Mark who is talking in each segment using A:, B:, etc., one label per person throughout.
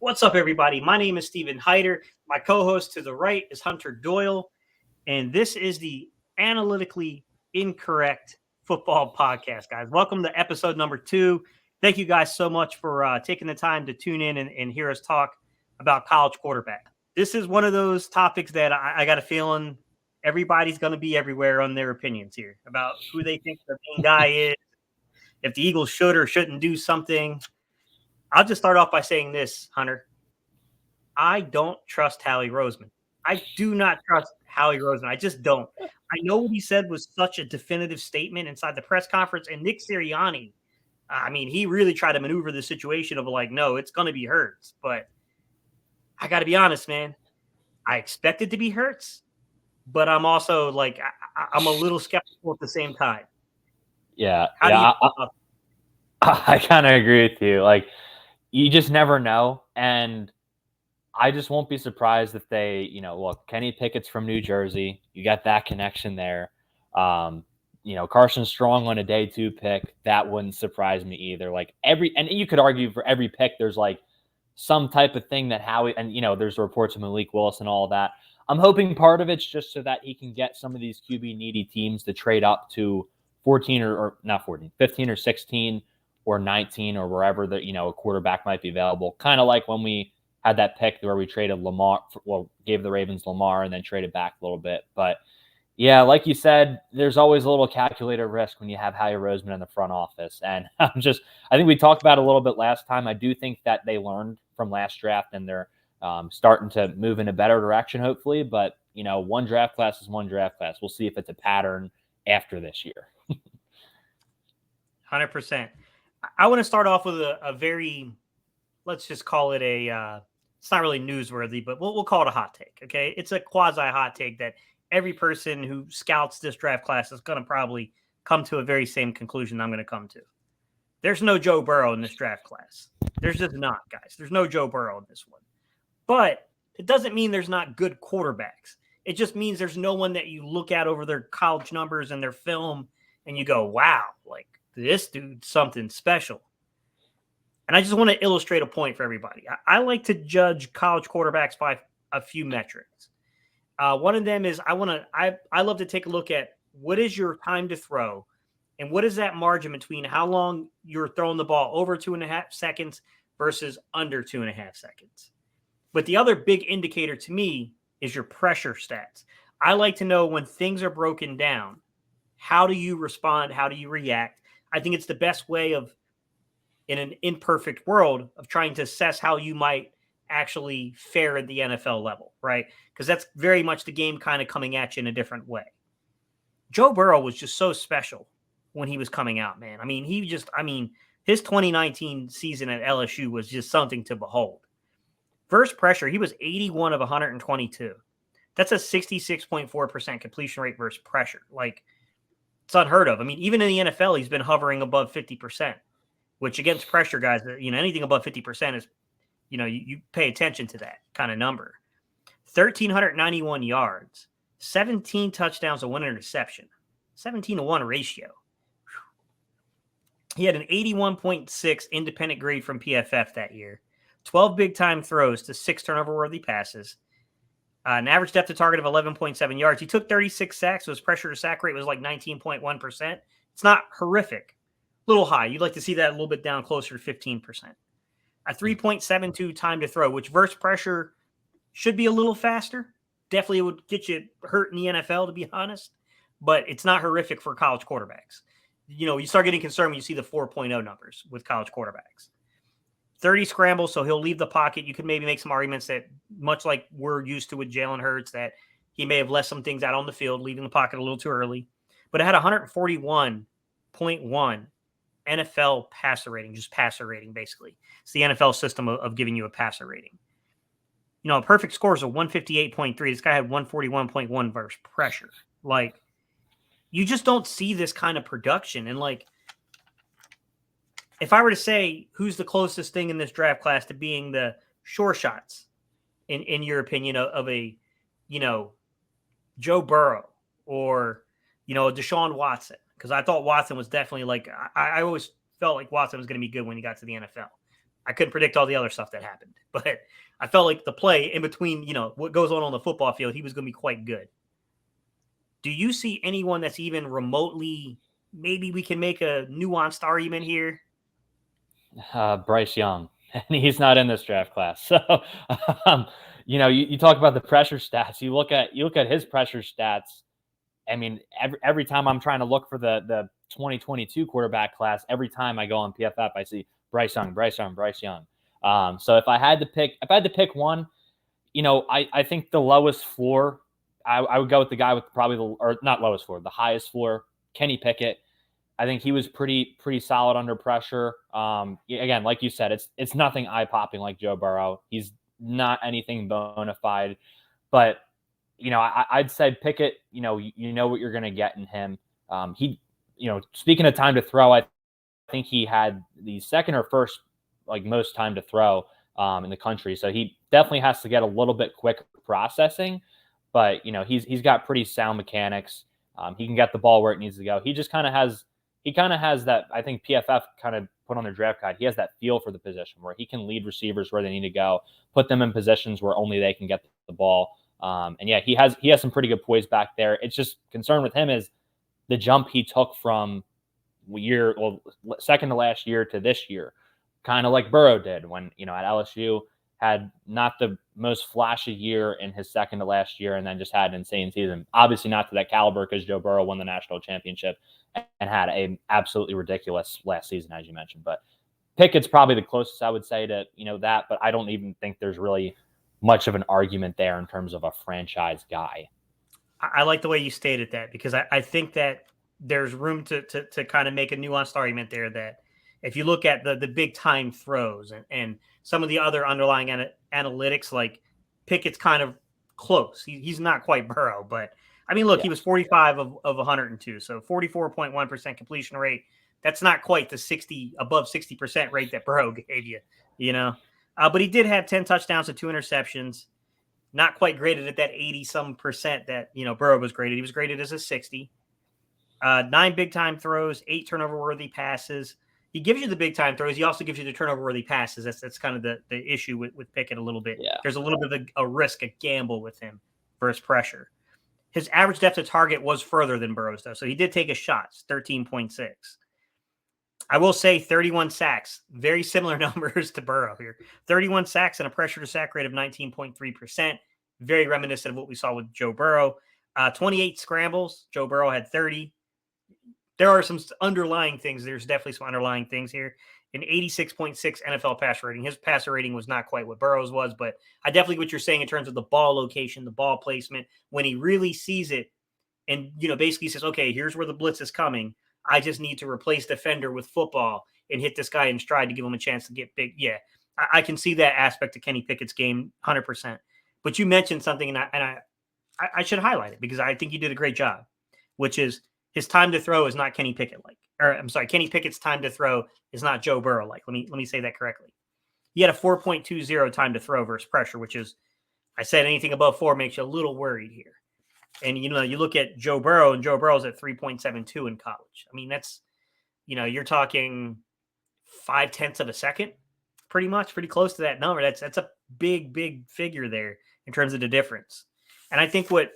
A: What's up, everybody? My name is Stephen Heitter. My co-host to the right is Hunter Doyle, and this is the Analytically Incorrect Football Podcast, guys. Welcome to episode number 2. Thank you guys so much for taking the time to tune in and hear us talk about college quarterback. This is one of those topics that I got a feeling everybody's going to be everywhere on their opinions here about who they think the main guy is, if the Eagles should or shouldn't do something. I'll just start off by saying this, Hunter. I don't trust Howie Roseman. I do not trust Howie Roseman. I just don't. I know what he said was such a definitive statement inside the press conference, and Nick Sirianni, he really tried to maneuver the situation of like, no, it's going to be Hurts. But I got to be honest, man. I expect it to be Hurts, but I'm also like, I'm a little skeptical at the same time.
B: Yeah. I kind of agree with you. Like, you just never know. And I just won't be surprised if they, look, Kenny Pickett's from New Jersey. You got that connection there. Carson Strong on a day 2 pick. That wouldn't surprise me either. Like and you could argue for every pick, there's like some type of thing that Howie, and there's reports of Malik Willis and all of that. I'm hoping part of it's just so that he can get some of these QB needy teams to trade up to 14 or not 14, 15 or 16 or 19 or wherever a quarterback might be available. Kind of like when we had that pick where we traded Lamar, gave the Ravens Lamar and then traded back a little bit. But yeah, like you said, there's always a little calculated risk when you have Howie Roseman in the front office. And I think we talked about it a little bit last time. I do think that they learned from last draft and they're starting to move in a better direction, hopefully. But, one draft class is one draft class. We'll see if it's a pattern after this year.
A: 100%. I want to start off with a very, let's just call it it's not really newsworthy, but we'll call it a hot take, okay? It's a quasi-hot take that every person who scouts this draft class is going to probably come to a very same conclusion I'm going to come to. There's no Joe Burrow in this draft class. There's just not, guys. There's no Joe Burrow in this one. But it doesn't mean there's not good quarterbacks. It just means there's no one that you look at over their college numbers and their film and you go, wow, like this dude's something special. And I just want to illustrate a point for everybody. I like to judge college quarterbacks by a few metrics. One of them is I love to take a look at what is your time to throw and what is that margin between how long you're throwing the ball over 2.5 seconds versus under 2.5 seconds. But the other big indicator to me is your pressure stats. I like to know when things are broken down, how do you respond? How do you react? I think it's the best way of, in an imperfect world, of trying to assess how you might actually fare at the NFL level, right? Because that's very much the game kind of coming at you in a different way. Joe Burrow was just so special when he was coming out, man. His 2019 season at LSU was just something to behold. Versus pressure, he was 81 of 122. That's a 66.4% completion rate versus pressure. Like, it's unheard of. Even in the NFL, he's been hovering above 50%, which against pressure, guys, anything above 50% is, you pay attention to that kind of number. 1,391 yards, 17 touchdowns and 1 interception, 17-1 ratio. He had an 81.6 independent grade from PFF that year, 12 big-time throws to 6 turnover-worthy passes, an average depth of target of 11.7 yards. He took 36 sacks, so his pressure-to-sack rate was like 19.1%. It's not horrific. A little high. You'd like to see that a little bit down closer to 15%. A 3.72 time to throw, which versus pressure should be a little faster. Definitely would get you hurt in the NFL, to be honest. But it's not horrific for college quarterbacks. You start getting concerned when you see the 4.0 numbers with college quarterbacks. 30 scrambles, so he'll leave the pocket. You could maybe make some arguments that, much like we're used to with Jalen Hurts, that he may have left some things out on the field, leaving the pocket a little too early. But it had 141.1 NFL passer rating, just passer rating, basically. It's the NFL system of giving you a passer rating. A perfect score is a 158.3. This guy had 141.1 versus pressure. Like, you just don't see this kind of production. And, like, if I were to say who's the closest thing in this draft class to being the sure shots, in your opinion, of a, Joe Burrow or, Deshaun Watson, because I thought Watson was definitely I always felt like Watson was going to be good when he got to the NFL. I couldn't predict all the other stuff that happened, but I felt like the play in between, what goes on the football field, he was going to be quite good. Do you see anyone that's even remotely, maybe we can make a nuanced argument here?
B: Bryce Young, and he's not in this draft class. So, you talk about the pressure stats. You look at his pressure stats. I mean, every time I'm trying to look for the 2022 quarterback class, every time I go on PFF, I see Bryce Young. So if I had to pick one, I think the lowest floor, I would go with the guy with not lowest floor, the highest floor, Kenny Pickett. I think he was pretty solid under pressure. Again, like you said, it's nothing eye-popping like Joe Burrow. He's not anything bona fide, but I'd say Pickett, you know what you're going to get in him. Speaking of time to throw, I think he had the second or first, most time to throw in the country. So he definitely has to get a little bit quicker processing, but he's got pretty sound mechanics. He can get the ball where it needs to go. He kind of has that, I think PFF kind of put on their draft guide. He has that feel for the position where he can lead receivers where they need to go, put them in positions where only they can get the ball. He has some pretty good poise back there. It's just concern with him is the jump he took from second to last year to this year, kind of like Burrow did when, at LSU had not the most flashy year in his second to last year and then just had an insane season. Obviously not to that caliber because Joe Burrow won the national championship and had a absolutely ridiculous last season, as you mentioned. But Pickett's probably the closest I would say to, that, but I don't even think there's really much of an argument there in terms of a franchise guy.
A: I like the way you stated that because I think that there's room to kind of make a nuanced argument there that if you look at the big time throws and some of the other underlying analytics, like Pickett's kind of close. He's not quite Burrow, but I mean, look, He was 45 of 102. So 44.1% completion rate. That's not quite the above 60% rate that Burrow gave you, but he did have 10 touchdowns and 2 interceptions. Not quite graded at that 80-some% that, Burrow was graded. He was graded as a 60. 9 big-time throws, 8 turnover-worthy passes. He gives you the big-time throws. He also gives you the turnover-worthy passes. That's kind of the issue with Pickett a little bit.
B: Yeah.
A: There's a little bit of a risk, a gamble with him versus pressure. His average depth of target was further than Burrow's, though, so he did take his shots, 13.6. I will say 31 sacks, very similar numbers to Burrow here. 31 sacks and a pressure to sack rate of 19.3%. Very reminiscent of what we saw with Joe Burrow. 28 scrambles. Joe Burrow had 30. There are some underlying things. There's definitely some underlying things here. An 86.6 NFL passer rating. His passer rating was not quite what Burrow's was, but I definitely what you're saying in terms of the ball location, the ball placement, when he really sees it and, basically says, okay, here's where the blitz is coming. I just need to replace defender with football and hit this guy in stride to give him a chance to get big. Yeah, I can see that aspect of Kenny Pickett's game 100%. But you mentioned something, and I should highlight it because I think you did a great job, which is his time to throw is not Kenny Pickett like. Or I'm sorry, Kenny Pickett's time to throw is not Joe Burrow like. Let me say that correctly. He had a 4.20 time to throw versus pressure, which is, I said anything above 4 makes you a little worried here. And, you look at Joe Burrow, and Joe Burrow's at 3.72 in college. I mean, that's, you're talking 0.5 of a second, pretty close to that number. That's a big figure there in terms of the difference. And I think what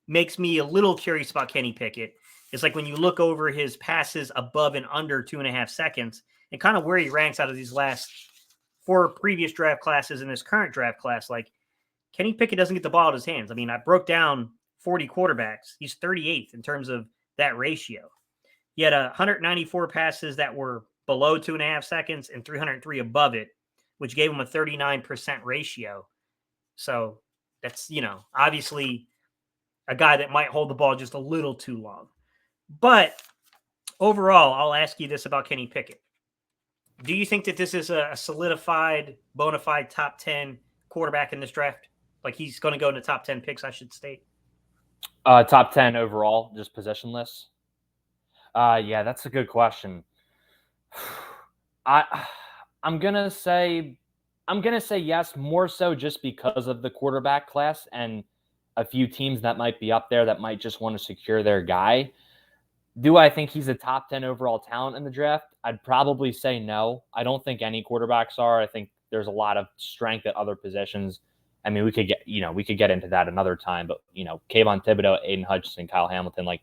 A: makes me a little curious about Kenny Pickett is like when you look over his passes above and under 2.5 seconds and kind of where he ranks out of these last 4 previous draft classes in this current draft class, like Kenny Pickett doesn't get the ball out of his hands. I mean, I broke down 40 quarterbacks. He's 38th in terms of that ratio. He had 194 passes that were below 2.5 seconds and 303 above it, which gave him a 39% ratio. So that's, obviously a guy that might hold the ball just a little too long. But overall, I'll ask you this about Kenny Pickett. Do you think that this is a solidified, bona fide top 10 quarterback in this draft? Like he's going to go in the top 10 picks, I should state.
B: Top 10 overall, just positionless. Yeah, that's a good question. I'm gonna say yes, more so just because of the quarterback class and a few teams that might be up there that might just want to secure their guy. Do I think he's a top 10 overall talent in the draft? I'd probably say no. I don't think any quarterbacks are. I think there's a lot of strength at other positions. I mean, we could get into that another time, but Kayvon Thibodeau, Aiden Hutchinson, Kyle Hamilton, like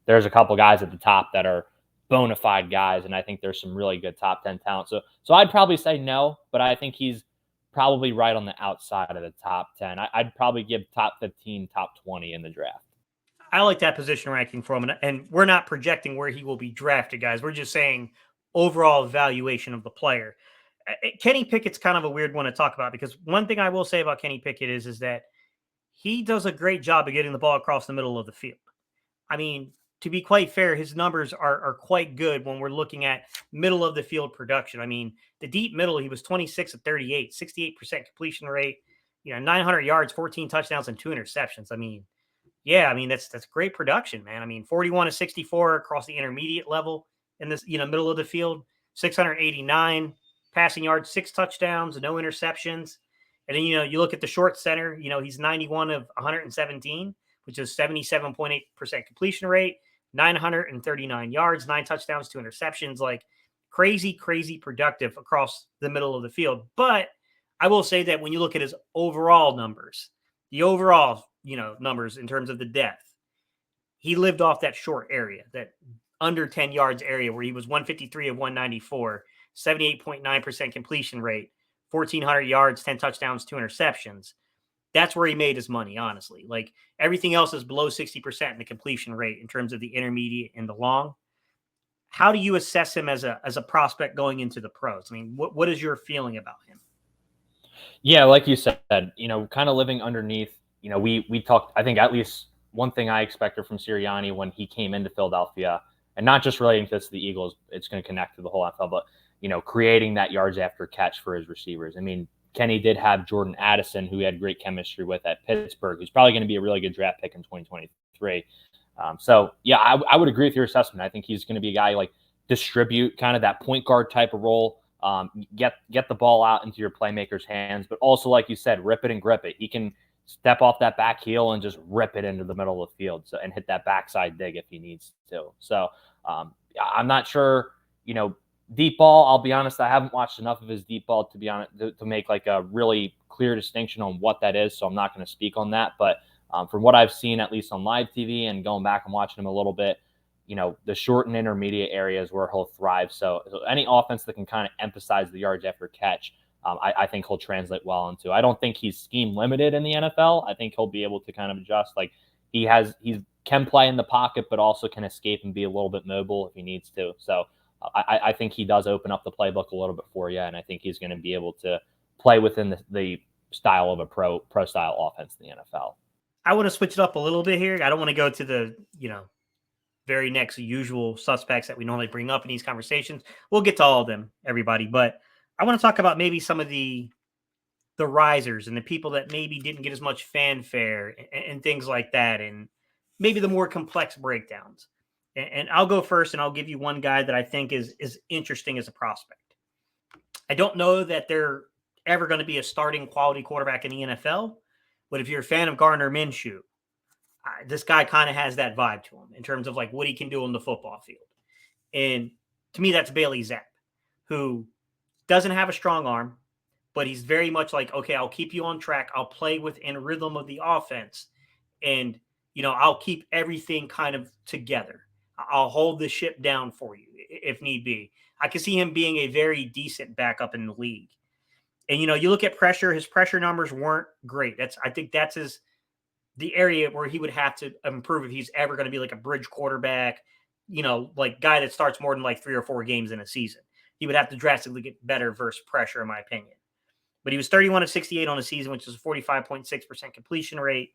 B: there's a couple guys at the top that are bona fide guys, and I think there's some really good top 10 talent. So I'd probably say no, but I think he's probably right on the outside of the top 10. I'd probably give top 15, top 20 in the draft.
A: I like that position ranking for him, and we're not projecting where he will be drafted, guys. We're just saying overall evaluation of the player. Kenny Pickett's kind of a weird one to talk about because one thing I will say about Kenny Pickett is that he does a great job of getting the ball across the middle of the field. I mean, to be quite fair, his numbers are quite good when we're looking at middle of the field production. I mean, the deep middle, he was 26 of 38, 68% completion rate, 900 yards, 14 touchdowns, and 2 interceptions. I mean, yeah, I mean, that's great production, man. I mean, 41 to 64 across the intermediate level in this, middle of the field, 689 passing yards, 6 touchdowns, no interceptions. And then, you look at the short center, he's 91 of 117, which is 77.8% completion rate, 939 yards, 9 touchdowns, 2 interceptions, like crazy, crazy productive across the middle of the field. But I will say that when you look at his overall numbers, the overall numbers in terms of the depth, he lived off that short area, that under 10 yards area where he was 153 of 194, 78.9% completion rate, 1,400 yards, 10 touchdowns, 2 interceptions. That's where he made his money, honestly. Like everything else is below 60% in the completion rate in terms of the intermediate and the long. How do you assess him as a prospect going into the pros? I mean, what is your feeling about him?
B: Yeah, like you said, kind of living underneath. We talked, I think at least one thing I expected from Sirianni when he came into Philadelphia, and not just relating this to the Eagles, it's going to connect to the whole NFL, but, creating that yards after catch for his receivers. I mean, Kenny did have Jordan Addison, who he had great chemistry with at Pittsburgh, who's probably going to be a really good draft pick in 2023. So, yeah, I would agree with your assessment. I think he's going to be a guy like distribute kind of that point guard type of role. Get the ball out into your playmaker's hands, but also, like you said, rip it and grip it. He can step off that back heel and just rip it into the middle of the field and hit that backside dig if he needs to. So I'm not sure, deep ball, I'll be honest, I haven't watched enough of his deep ball to be honest to make like a really clear distinction on what that is. So I'm not going to speak on that. But from what I've seen, at least on live TV and going back and watching him a little bit, the short and intermediate areas where he'll thrive. So any offense that can kind of emphasize the yards after catch, I think he'll translate well into. I don't think he's scheme limited in the NFL. I think he'll be able to kind of adjust. Like he can play in the pocket, but also can escape and be a little bit mobile if he needs to. So I think he does open up the playbook a little bit for you, and I think he's going to be able to play within the style of a pro style offense in the NFL.
A: I want to switch it up a little bit here. I don't want to go to the very next usual suspects that we normally bring up in these conversations. We'll get to all of them, everybody, but I want to talk about maybe some of the risers and the people that maybe didn't get as much fanfare and things like that, and maybe the more complex breakdowns. And I'll go first, and I'll give you one guy that I think is interesting as a prospect. I don't know that they're ever going to be a starting quality quarterback in the NFL, but if you're a fan of Gardner Minshew, this guy kind of has that vibe to him in terms of like what he can do on the football field. And to me, that's Bailey Zappe, who doesn't have a strong arm, but he's very much like, okay, I'll keep you on track. I'll play within rhythm of the offense. And, I'll keep everything kind of together. I'll hold the ship down for you if need be. I can see him being a very decent backup in the league. And, you look at pressure, his pressure numbers weren't great. I think that's the area where he would have to improve if he's ever going to be like a bridge quarterback, like guy that starts more than like 3 or 4 games in a season. He would have to drastically get better versus pressure, in my opinion. But he was 31 of 68 on the season, which is a 45.6% completion rate,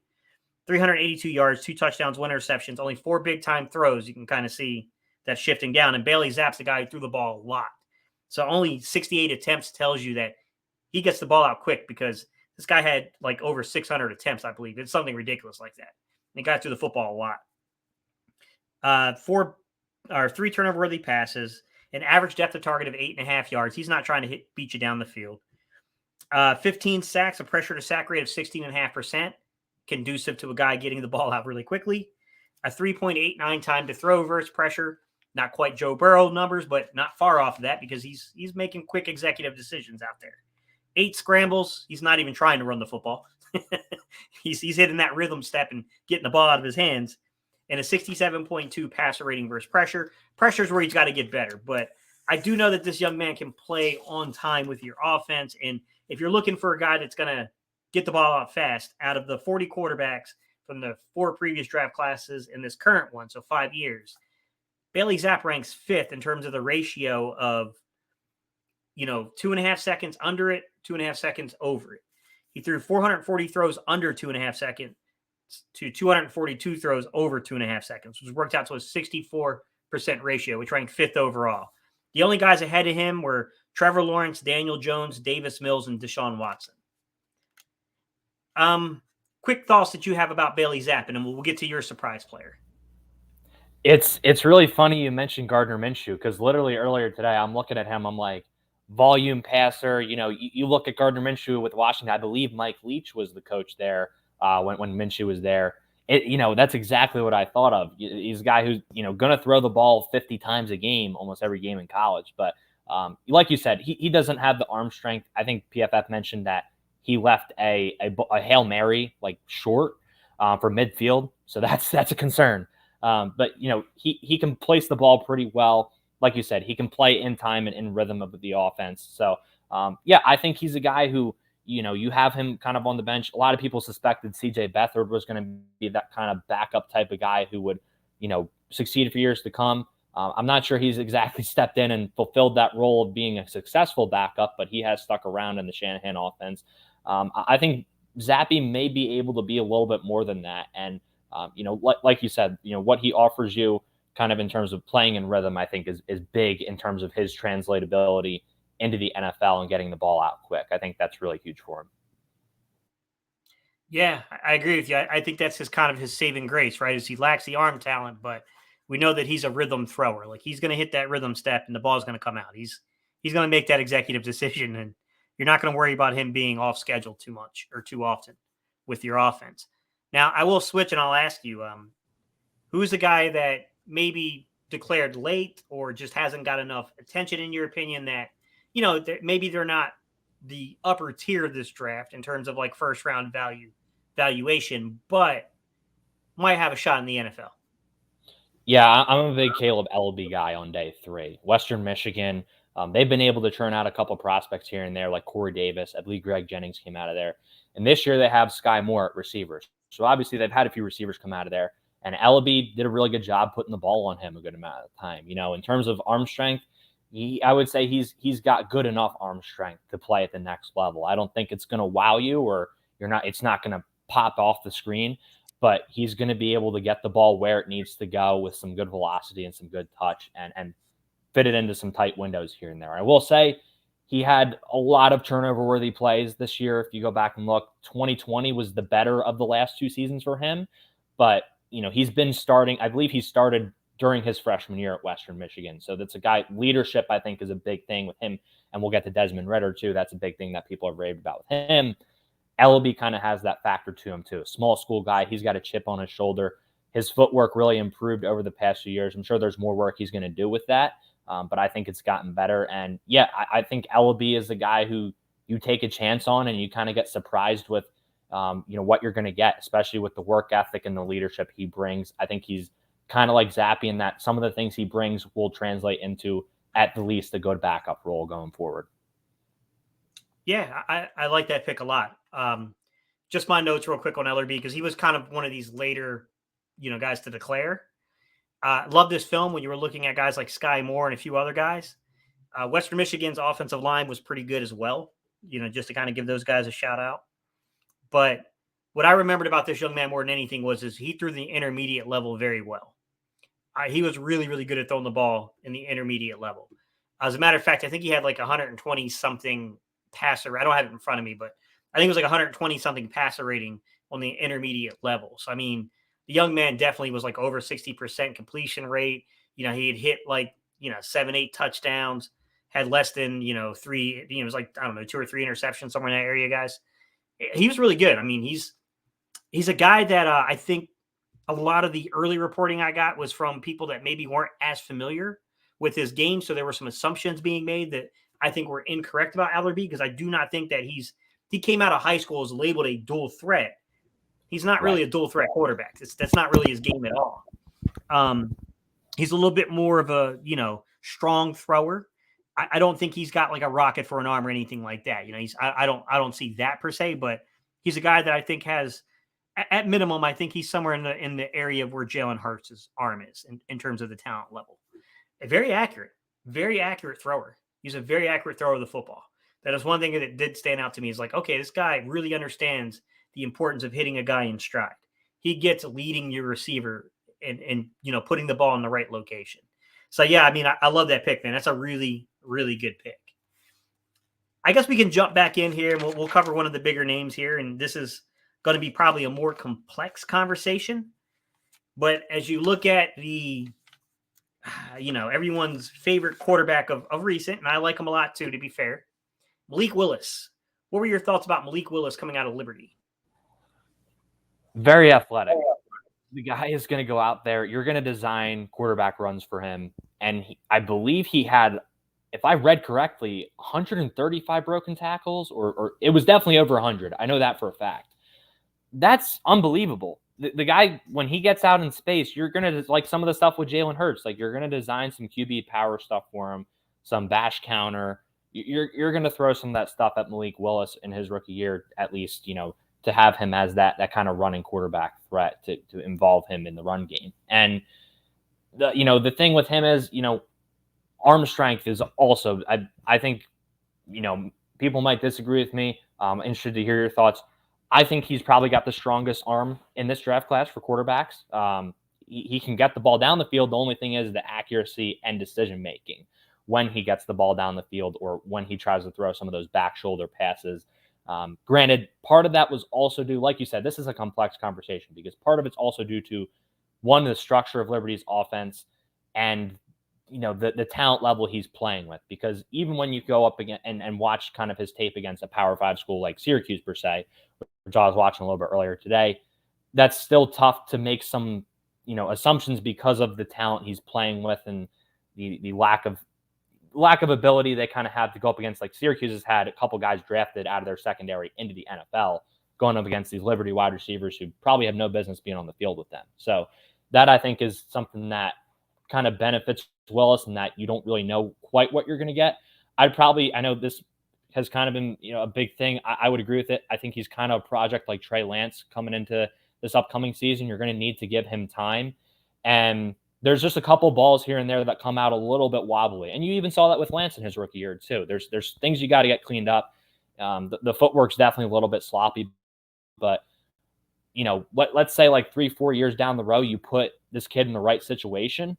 A: 382 yards, 2 touchdowns, 1 interceptions, only 4 big-time throws. You can kind of see that shifting down. And Bailey Zappe's the guy who threw the ball a lot. So only 68 attempts tells you that he gets the ball out quick because this guy had like over 600 attempts, I believe. It's something ridiculous like that. And he got through the football a lot. 3 turnover-worthy passes, an average depth of target of 8.5 yards. He's not trying to beat you down the field. 15 sacks, a pressure to sack rate of 16.5%, conducive to a guy getting the ball out really quickly. a 3.89 time to throw versus pressure. Not quite Joe Burrow numbers, but not far off of that because he's making quick executive decisions out there. 8 scrambles. He's not even trying to run the football. he's hitting that rhythm step and getting the ball out of his hands. And a 67.2 passer rating versus pressure. Pressure is where he's got to get better. But I do know that this young man can play on time with your offense. And if you're looking for a guy that's going to get the ball out fast, out of the 40 quarterbacks from the 4 previous draft classes and this current one, so 5 years, Bailey Zappe ranks 5th in terms of the ratio of, 2.5 seconds under it, 2.5 seconds over it. He threw 440 throws under 2.5 seconds to 242 throws over 2.5 seconds, which worked out to a 64% ratio, which ranked 5th overall. The only guys ahead of him were Trevor Lawrence, Daniel Jones, Davis Mills, and Deshaun Watson. Quick thoughts that you have about Bailey Zappe, and then we'll get to your surprise player.
B: It's really funny you mentioned Gardner Minshew because literally earlier today I'm looking at him. I'm like, volume passer. You look at Gardner Minshew with Washington. I believe Mike Leach was the coach there when Minshew was there. That's exactly what I thought of. He's a guy who's going to throw the ball 50 times a game, almost every game in college. But like you said, he doesn't have the arm strength. I think PFF mentioned that he left a Hail Mary short for midfield, so that's a concern. But he can place the ball pretty well. Like you said, he can play in time and in rhythm of the offense. So I think he's a guy who you have him kind of on the bench. A lot of people suspected CJ Beathard was going to be that kind of backup type of guy who would succeed for years to come. I'm not sure he's exactly stepped in and fulfilled that role of being a successful backup, but he has stuck around in the Shanahan offense. I think Zappe may be able to be a little bit more than that. And, like you said, what he offers you kind of in terms of playing in rhythm, I think is big in terms of his translatability into the NFL and getting the ball out quick. I think that's really huge for him.
A: Yeah, I agree with you. I think that's his saving grace, right? Is he lacks the arm talent, but we know that he's a rhythm thrower. Like he's going to hit that rhythm step and the ball's going to come out. He's going to make that executive decision, and you're not going to worry about him being off schedule too much or too often with your offense. Now, I will switch and I'll ask you, who's the guy that maybe declared late or just hasn't got enough attention in your opinion that, maybe they're not the upper tier of this draft in terms of first round valuation, but might have a shot in the NFL?
B: Yeah, I'm a big Caleb Ellaby guy on day 3. Western Michigan, they've been able to turn out a couple prospects here and there, like Corey Davis. I believe Greg Jennings came out of there. And this year they have Sky Moore at receivers. So obviously they've had a few receivers come out of there. And Ellaby did a really good job putting the ball on him a good amount of time. In terms of arm strength, I would say he's got good enough arm strength to play at the next level. I don't think it's going to wow you or it's not going to pop off the screen, but he's going to be able to get the ball where it needs to go with some good velocity and some good touch and fit it into some tight windows here and there. I will say he had a lot of turnover-worthy plays this year. If you go back and look, 2020 was the better of the last 2 seasons for him, but he's been starting. I believe he started during his freshman year at Western Michigan. So that's a guy, leadership, I think, is a big thing with him. And we'll get to Desmond Ritter, too. That's a big thing that people have raved about with him. Ellaby kind of has that factor to him, too. Small school guy. He's got a chip on his shoulder. His footwork really improved over the past few years. I'm sure there's more work he's going to do with that. But I think it's gotten better. And, I think Ellaby is the guy who you take a chance on and you kind of get surprised with, what you're going to get, especially with the work ethic and the leadership he brings. I think he's kind of like Zappe in that some of the things he brings will translate into at the least a good backup role going forward.
A: Yeah, I like that pick a lot. Just my notes real quick on Ellaby because he was kind of one of these later, guys to declare. Love this film when you were looking at guys like Sky Moore and a few other guys. Western Michigan's offensive line was pretty good as well, just to kind of give those guys a shout out. But what I remembered about this young man more than anything was he threw the intermediate level very well. He was really, really good at throwing the ball in the intermediate level. As a matter of fact, I think he had 120-something passer. I don't have it in front of me, but I think it was 120-something passer rating on the intermediate level. So, the young man definitely was over 60% completion rate. He had hit 7-8 touchdowns, had less than, 3, it was 2 or 3 interceptions somewhere in that area, guys. He was really good. He's a guy that I think a lot of the early reporting I got was from people that maybe weren't as familiar with his game. So there were some assumptions being made that I think were incorrect about Allerby, because I do not think that he came out of high school as labeled a dual threat. He's not really a dual threat quarterback. That's not really his game at all. He's a little bit more of a, strong thrower. I don't think he's got like a rocket for an arm or anything like that. I don't see that per se, but he's a guy that I think has, at minimum, I think he's somewhere in the area of where Jalen Hurts' arm is in terms of the talent level. A very accurate thrower. He's a very accurate thrower of the football. That is one thing that did stand out to me, is like, okay, this guy really understands the importance of hitting a guy in stride. He gets leading your receiver and putting the ball in the right location. So yeah, I mean, I love that pick, man. That's a really, really good pick. I guess we can jump back in here and we'll cover one of the bigger names here. And this is going to be probably a more complex conversation. But as you look at the, everyone's favorite quarterback of recent, and I like him a lot too, to be fair, Malik Willis. What were your thoughts about Malik Willis coming out of Liberty?
B: Very athletic. The guy is going to go out there. You're going to design quarterback runs for him. And I believe he had, if I read correctly, 135 broken tackles, or it was definitely over 100. I know that for a fact. That's unbelievable. The guy, when he gets out in space, you're going to, like some of the stuff with Jalen Hurts, like you're going to design some QB power stuff for him, some bash counter. You're going to throw some of that stuff at Malik Willis in his rookie year, at least, to have him as that kind of running quarterback threat to involve him in the run game. And the thing with him is, arm strength is also, I think, people might disagree with me. I'm interested to hear your thoughts. I think he's probably got the strongest arm in this draft class for quarterbacks. He can get the ball down the field. The only thing is the accuracy and decision-making when he gets the ball down the field, or when he tries to throw some of those back shoulder passes. Granted, part of that was also due, like you said, this is a complex conversation, because part of it's also due to, one, the structure of Liberty's offense and, the talent level he's playing with. Because even when you go up again and watch kind of his tape against a Power 5 school like Syracuse per se, which I was watching a little bit earlier today, that's still tough to make some, assumptions because of the talent he's playing with and the lack of ability they kind of have to go up against. Like Syracuse has had a couple guys drafted out of their secondary into the NFL, going up against these Liberty wide receivers who probably have no business being on the field with them. So that, I think, is something that kind of benefits Willis, and that you don't really know quite what you're going to get. I know this has kind of been, a big thing. I would agree with it. I think he's kind of a project like Trey Lance coming into this upcoming season. You're going to need to give him time. And there's just a couple balls here and there that come out a little bit wobbly. And you even saw that with Lance in his rookie year too. There's things you got to get cleaned up. The footwork's definitely a little bit sloppy, but let's say like 3-4 years down the road, you put this kid in the right situation,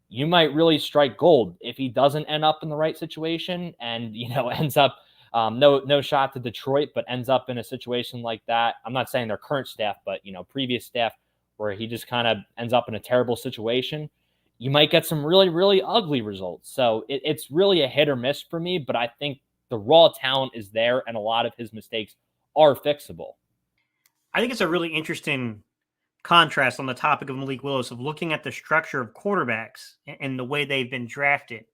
B: you might really strike gold. If he doesn't end up in the right situation and, ends up no shot to Detroit, but ends up in a situation like that. I'm not saying their current staff, but, previous staff, where he just kind of ends up in a terrible situation, you might get some really, really ugly results. So it's really a hit or miss for me, but I think the raw talent is there, and a lot of his mistakes are fixable.
A: I think it's a really interesting contrast on the topic of Malik Willis, of looking at the structure of quarterbacks and the way they've been drafted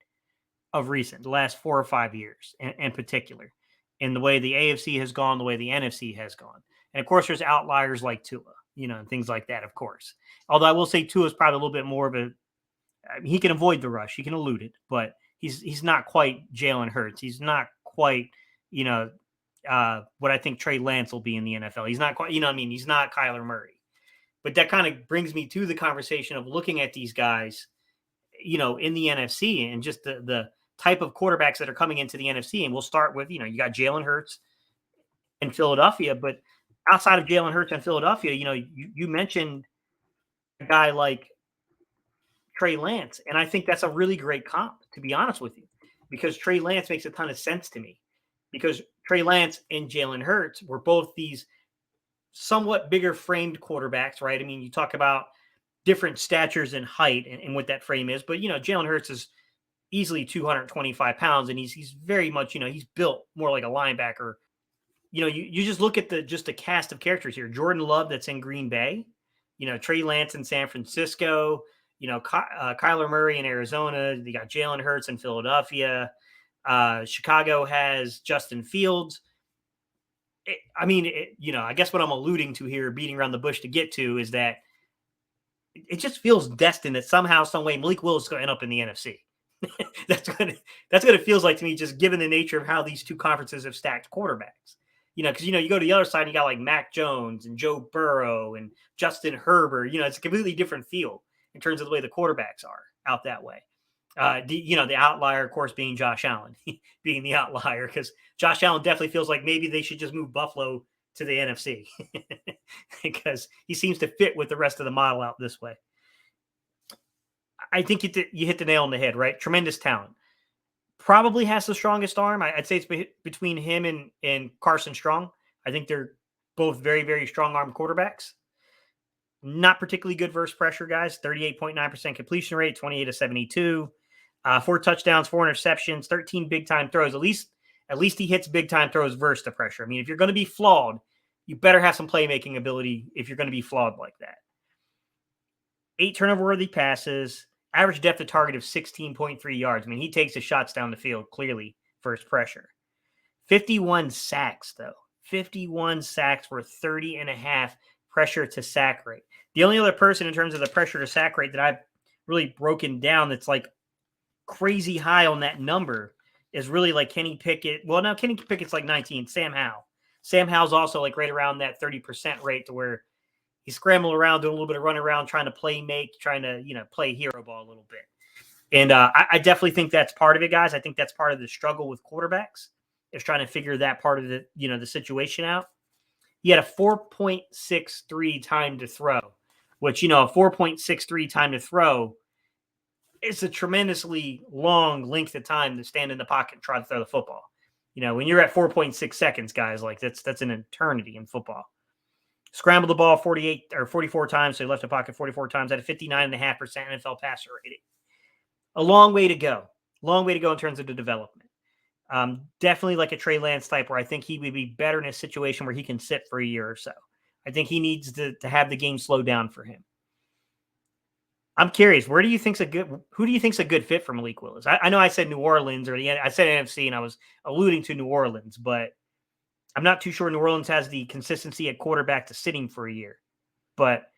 A: of recent, the last 4 or 5 years in particular, in the way the AFC has gone, the way the NFC has gone. And of course, there's outliers like Tua, and things like that, of course. Although I will say Tua is probably a little bit more of he can avoid the rush, he can elude it, but he's not quite Jalen Hurts. He's not quite, what I think Trey Lance will be in the NFL. He's not quite, he's not Kyler Murray. But that kind of brings me to the conversation of looking at these guys, in the NFC, and just the type of quarterbacks that are coming into the NFC. And we'll start with, you got Jalen Hurts in Philadelphia, but outside of Jalen Hurts in Philadelphia, you mentioned a guy like Trey Lance. And I think that's a really great comp, to be honest with you, because Trey Lance makes a ton of sense to me, because Trey Lance and Jalen Hurts were both these somewhat bigger framed quarterbacks, right? I mean, you talk about different statures and height and what that frame is, but Jalen Hurts is easily 225 pounds, and he's very much, he's built more like a linebacker. You just look at the cast of characters here. Jordan Love, that's in Green Bay, Trey Lance in San Francisco, Kyler Murray in Arizona. They got Jalen Hurts in Philadelphia. Chicago has Justin Fields. I guess what I'm alluding to here, beating around the bush to get to, is that it just feels destined that somehow, some way, Malik Willis is going to end up in the NFC. That's what it feels like to me, just given the nature of how these two conferences have stacked quarterbacks. Because you go to the other side, you got like Mac Jones and Joe Burrow and Justin Herbert. It's a completely different feel in terms of the way the quarterbacks are out that way. The outlier, of course, being Josh Allen, being the outlier, because Josh Allen definitely feels like maybe they should just move Buffalo to the NFC because he seems to fit with the rest of the model out this way. I think you hit the nail on the head, right? Tremendous talent. Probably has the strongest arm. I'd say it's between him and Carson Strong. I think they're both very, very strong arm quarterbacks. Not particularly good versus pressure, guys. 38.9% completion rate, 28-72. 4 touchdowns, 4 interceptions, 13 big-time throws. At least he hits big-time throws versus the pressure. I mean, if you're going to be flawed, you better have some playmaking ability if you're going to be flawed like that. 8 turnover-worthy passes, average depth of target of 16.3 yards. I mean, he takes his shots down the field, clearly, versus pressure. 51 sacks, though. 51 sacks for 30.5 pressure to sack rate. The only other person in terms of the pressure to sack rate that I've really broken down that's like crazy high on that number is really like Kenny Pickett. Well, no, Kenny Pickett's like 19. Sam Howell. Sam Howell's also like right around that 30% rate to where he's scrambling around, doing a little bit of running around, trying to play hero ball a little bit. And I definitely think that's part of it, guys. I think that's part of the struggle with quarterbacks is trying to figure that part of the situation out. He had a 4.63 time to throw, which, a 4.63 time to throw is a tremendously long length of time to stand in the pocket and try to throw the football. When you're at 4.6 seconds, guys, like that's an eternity in football. Scrambled the ball 48 or 44 times, so he left the pocket 44 times at a 59.5% NFL passer rating. A long way to go. Long way to go in terms of the development. Definitely like a Trey Lance type where I think he would be better in a situation where he can sit for a year or so. I think he needs to have the game slow down for him. I'm curious, who do you think's a good fit for Malik Willis? I know I said New Orleans I said NFC and I was alluding to New Orleans, but I'm not too sure New Orleans has the consistency at quarterback to sitting for a year. But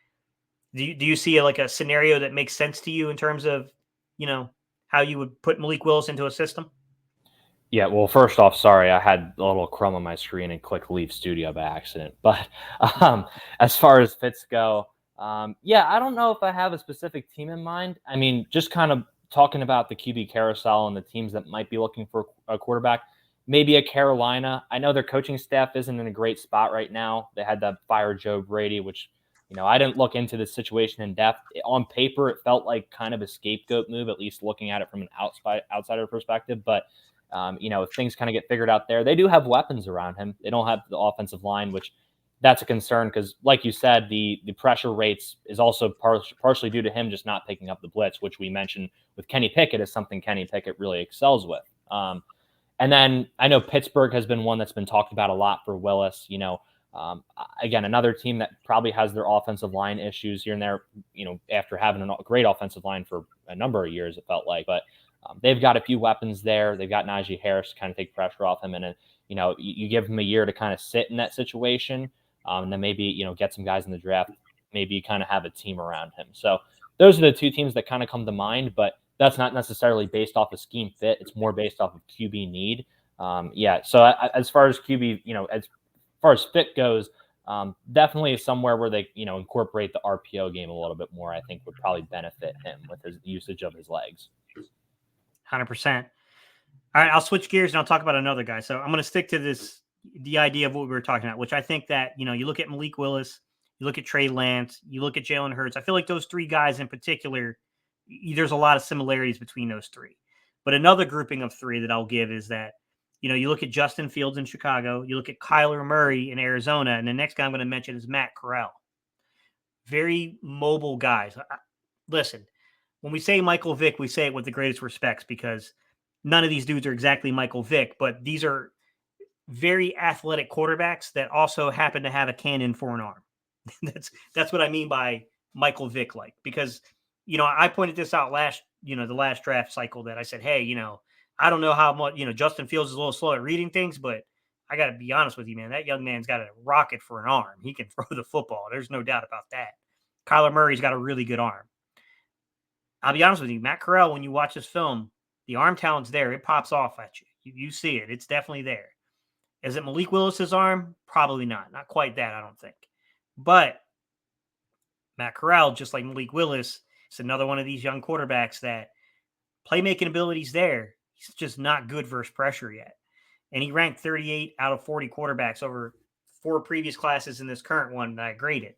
A: do you see a scenario that makes sense to you in terms of, how you would put Malik Willis into a system?
B: Yeah, well, first off, sorry, I had a little crumb on my screen and clicked leave studio by accident. But as far as fits go, I don't know if I have a specific team in mind. I mean, just kind of talking about the QB carousel and the teams that might be looking for a quarterback, maybe a Carolina. I know their coaching staff isn't in a great spot right now. They had to fire Joe Brady, which, I didn't look into the situation in depth. On paper, it felt like kind of a scapegoat move, at least looking at it from an outsider perspective. But if things kind of get figured out there, they do have weapons around him. They don't have the offensive line, which that's a concern because, like you said, the pressure rates is also partially due to him just not picking up the blitz, which we mentioned with Kenny Pickett is something Kenny Pickett really excels with. And then I know Pittsburgh has been one that's been talked about a lot for Willis. Again, another team that probably has their offensive line issues here and there, after having a great offensive line for a number of years, it felt like. But they've got a few weapons there. They've got Najee Harris to kind of take pressure off him. And, you give him a year to kind of sit in that situation. And then maybe, get some guys in the draft, maybe kind of have a team around him. So those are the two teams that kind of come to mind, but that's not necessarily based off of scheme fit. It's more based off of QB need. So as far as QB, as far as fit goes, definitely somewhere where they, incorporate the RPO game a little bit more, I think would probably benefit him with his usage of his legs.
A: 100%. All right, I'll switch gears and I'll talk about another guy. So I'm going to stick to the idea of what we were talking about, which I think that, you look at Malik Willis, you look at Trey Lance, you look at Jalen Hurts. I feel like those three guys in particular, there's a lot of similarities between those three. But another grouping of three that I'll give is that, you look at Justin Fields in Chicago, you look at Kyler Murray in Arizona, and the next guy I'm going to mention is Matt Corrral. Very mobile guys. Listen, when we say Michael Vick, we say it with the greatest respects because none of these dudes are exactly Michael Vick, but these are very athletic quarterbacks that also happen to have a cannon for an arm. That's what I mean by Michael Vick like, because, I pointed this out the last draft cycle that I said, hey, I don't know how much, Justin Fields is a little slow at reading things, but I got to be honest with you, man, that young man's got a rocket for an arm. He can throw the football. There's no doubt about that. Kyler Murray's got a really good arm. I'll be honest with you, Matt Corrral, when you watch this film, the arm talent's there. It pops off at you. You see it. It's definitely there. Is it Malik Willis's arm? Probably not. Not quite that, I don't think. But Matt Corral, just like Malik Willis, is another one of these young quarterbacks that playmaking ability's there. He's just not good versus pressure yet. And he ranked 38 out of 40 quarterbacks over 4 previous classes in this current one that I graded.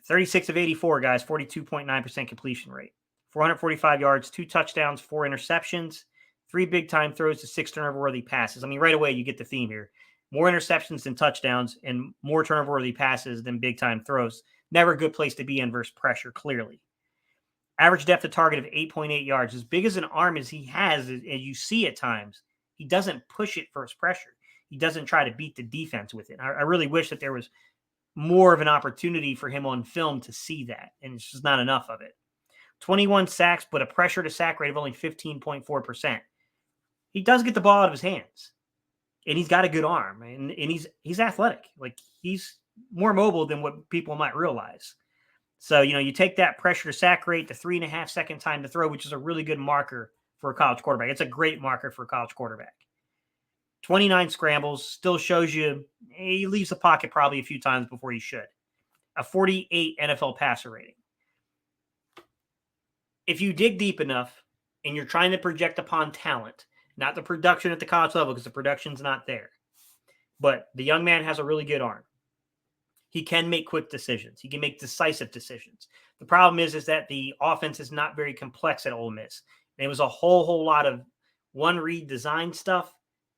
A: 36 of 84, guys, 42.9% completion rate. 445 yards, 2 touchdowns, 4 interceptions, 3 big-time throws to 6 turnover-worthy passes. I mean, right away, you get the theme here. More interceptions than touchdowns and more turnover-worthy passes than big-time throws. Never a good place to be in versus pressure, clearly. Average depth of target of 8.8 yards. As big as an arm as he has, and you see at times, he doesn't push it versus pressure. He doesn't try to beat the defense with it. I really wish that there was more of an opportunity for him on film to see that, and it's just not enough of it. 21 sacks, but a pressure to sack rate of only 15.4%. He does get the ball out of his hands, and he's got a good arm, and he's athletic. Like, he's more mobile than what people might realize. So, you take that pressure to sack rate, the 3.5 second time to throw, which is a really good marker for a college quarterback. It's a great marker for a college quarterback. 29 scrambles, still shows you he leaves the pocket probably a few times before he should. A 48 NFL passer rating. If you dig deep enough and you're trying to project upon talent, not the production at the college level, because the production's not there, but the young man has a really good arm. He can make quick decisions. He can make decisive decisions. The problem is that the offense is not very complex at Ole Miss. And it was a whole lot of one-read design stuff,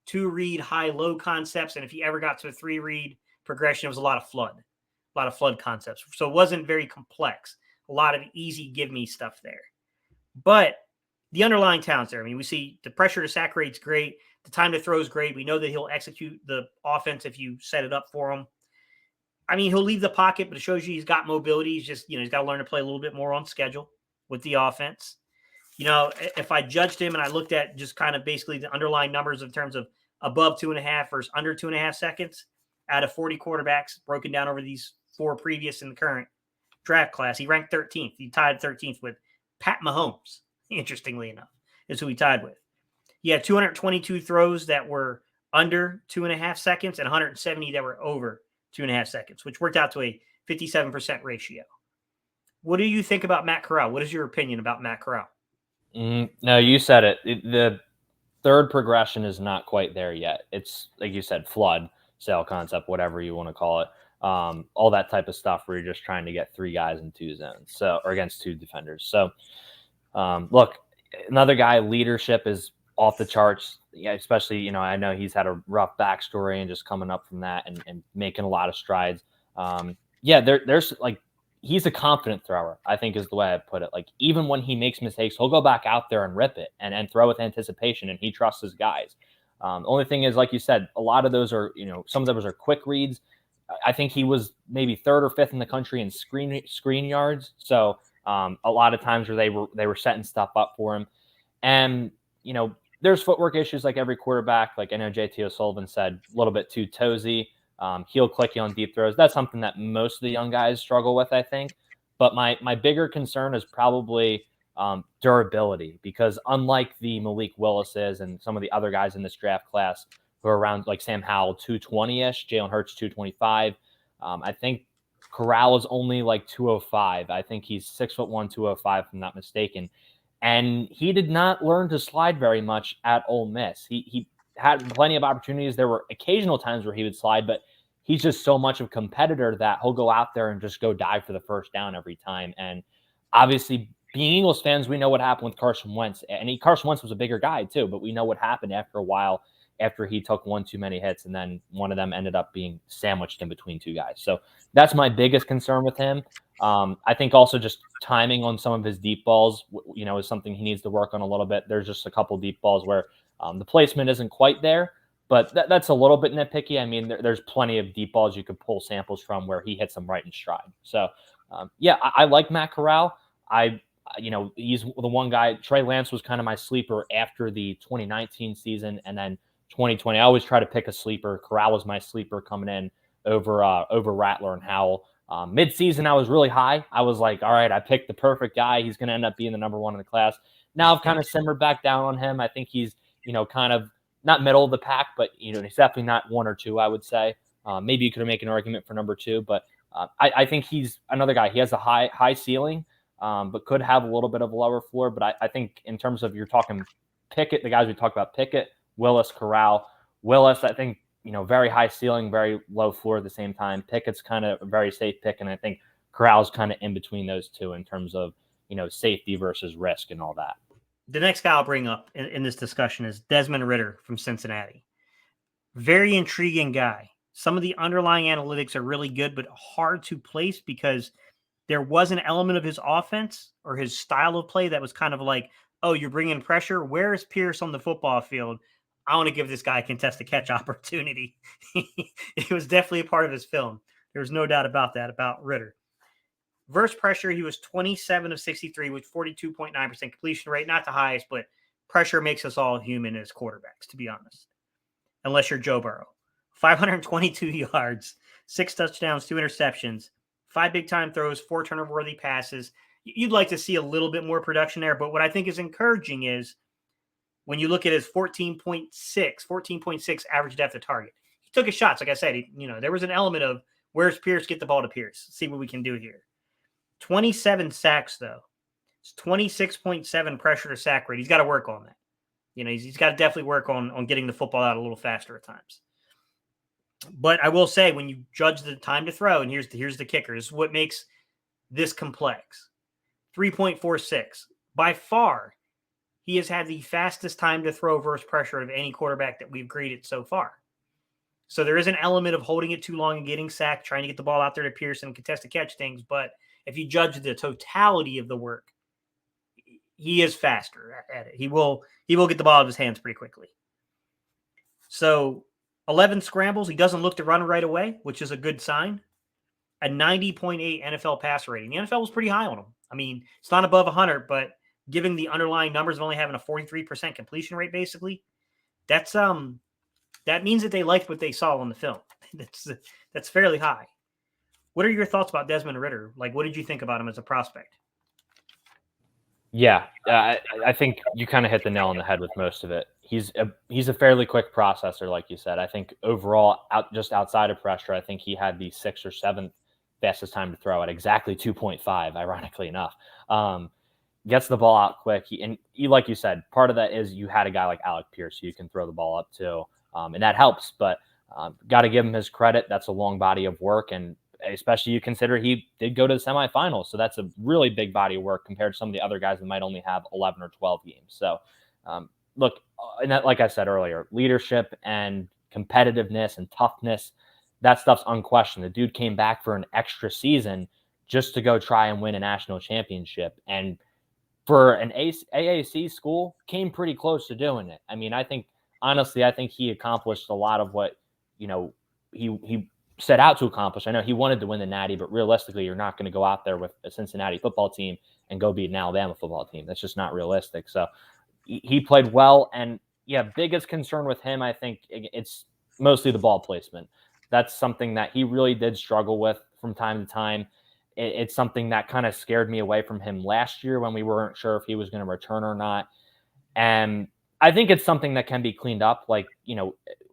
A: 2-read high-low concepts, and if you ever got to a 3-read progression, it was a lot of flood concepts. So it wasn't very complex. A lot of easy give-me stuff there. But the underlying talent's there. I mean, we see the pressure to sack rate's great. The time to throw is great. We know that he'll execute the offense if you set it up for him. I mean, he'll leave the pocket, but it shows you he's got mobility. He's just, he's got to learn to play a little bit more on schedule with the offense. If I judged him and I looked at just kind of basically the underlying numbers in terms of above 2.5 versus under 2.5 seconds out of 40 quarterbacks broken down over these 4 previous in the current draft class, he ranked 13th. He tied 13th with Pat Mahomes, interestingly enough, is who he tied with. He had 222 throws that were under 2.5 seconds and 170 that were over 2.5 seconds, which worked out to a 57% ratio. What do you think about Matt Corral? What is your opinion about Matt Corral?
B: No, you said it. The third progression is not quite there yet. It's, like you said, flood, cell concept, whatever you want to call it. All that type of stuff where you're just trying to get 3 guys in 2 zones, or against 2 defenders. So, look, another guy, leadership is off the charts. Yeah, especially, I know he's had a rough backstory and just coming up from that and making a lot of strides. There's like, he's a confident thrower, I think is the way I put it. Like, even when he makes mistakes, he'll go back out there and rip it and throw with anticipation, and he trusts his guys. The only thing is, like you said, a lot of those are, some of those are quick reads. I think he was maybe 3rd or 5th in the country in screen yards. So a lot of times where they were setting stuff up for him. And, there's footwork issues like every quarterback. Like I know JT O'Sullivan said, a little bit too toesy. Heel clicky on deep throws. That's something that most of the young guys struggle with, I think. But my bigger concern is probably durability, because unlike the Malik Willises and some of the other guys in this draft class who are around, like Sam Howell, 220-ish, Jalen Hurts, 225, I think Corral is only like 205. I think he's 6'1", 205, if I'm not mistaken. And he did not learn to slide very much at Ole Miss. He had plenty of opportunities. There were occasional times where he would slide, but he's just so much of a competitor that he'll go out there and just go dive for the first down every time. And obviously, being Eagles fans, we know what happened with Carson Wentz. And Carson Wentz was a bigger guy too, but we know what happened after a while, after he took 1 too many hits, and then one of them ended up being sandwiched in between 2 guys. So that's my biggest concern with him. I think also just timing on some of his deep balls, is something he needs to work on a little bit. There's just a couple deep balls where the placement isn't quite there, but that's a little bit nitpicky. I mean, there's plenty of deep balls you could pull samples from where he hits them right in stride. So I like Matt Corral. He's the one guy. Trey Lance was kind of my sleeper after the 2019 season, and then 2020. I always try to pick a sleeper. Corral was my sleeper coming in over Rattler and Howell. Mid-season, I was really high. I was like, all right, I picked the perfect guy. He's going to end up being the number one in the class. Now I've kind of simmered back down on him. I think he's, kind of not middle of the pack, but, he's definitely not 1 or 2, I would say. Maybe you could make an argument for number 2, but I think he's another guy. He has a high ceiling, but could have a little bit of a lower floor. But I think in terms of, you're talking Pickett, the guys we talked about, Pickett, Willis, Corral. Willis, I think, very high ceiling, very low floor at the same time. Pickett's kind of a very safe pick, and I think Corral's kind of in between those two in terms of, safety versus risk and all that.
A: The next guy I'll bring up in this discussion is Desmond Ritter from Cincinnati. Very intriguing guy. Some of the underlying analytics are really good, but hard to place because there was an element of his offense or his style of play that was kind of like, oh, you're bringing pressure. Where is Pierce on the football field? I want to give this guy a contested catch opportunity. It was definitely a part of his film. There's no doubt about that, about Ritter. Versus pressure, he was 27 of 63 with 42.9% completion rate. Not the highest, but pressure makes us all human as quarterbacks, to be honest. Unless you're Joe Burrow. 522 yards, 6 touchdowns, 2 interceptions, 5 big-time throws, 4 turnover-worthy passes. You'd like to see a little bit more production there, but what I think is encouraging is when you look at his 14.6 average depth of target. He took his shots. Like I said, there was an element of where's Pierce, get the ball to Pierce. See what we can do here. 27 sacks, though. It's 26.7 pressure to sack rate. He's got to work on that. He's got to definitely work on getting the football out a little faster at times. But I will say, when you judge the time to throw, and here's the kicker, this is what makes this complex. 3.46. By far, he has had the fastest time to throw versus pressure of any quarterback that we've graded so far. So there is an element of holding it too long and getting sacked, trying to get the ball out there to Pierce and contest to catch things. But if you judge the totality of the work, he is faster at it. He will get the ball out of his hands pretty quickly. So 11 scrambles. He doesn't look to run right away, which is a good sign. A 90.8 NFL passer rating. The NFL was pretty high on him. I mean, it's not above 100, but given the underlying numbers of only having a 43% completion rate, basically, that means that they liked what they saw on the film. That's fairly high. What are your thoughts about Desmond Ritter? Like, what did you think about him as a prospect?
B: Yeah, I think you kind of hit the nail on the head with most of it. He's a fairly quick processor, like you said. I think overall, just outside of pressure, I think he had the 6th or 7th fastest time to throw at exactly 2.5, ironically enough. Gets the ball out quick. He, like you said, part of that is you had a guy like Alec Pierce who you can throw the ball up to, and that helps. But got to give him his credit. That's a long body of work, and especially you consider he did go to the semifinals. So that's a really big body of work compared to some of the other guys that might only have 11 or 12 games. So look, and that, like I said earlier, leadership and competitiveness and toughness, that stuff's unquestioned. The dude came back for an extra season just to go try and win a national championship. And for an AAC school, came pretty close to doing it. I mean, honestly, I think he accomplished a lot of what, he set out to accomplish. I know he wanted to win the Natty, but realistically, you're not going to go out there with a Cincinnati football team and go beat an Alabama football team. That's just not realistic. So he played well. And biggest concern with him, I think it's mostly the ball placement. That's something that he really did struggle with from time to time. It's something that kind of scared me away from him last year when we weren't sure if he was going to return or not. And I think it's something that can be cleaned up. Like,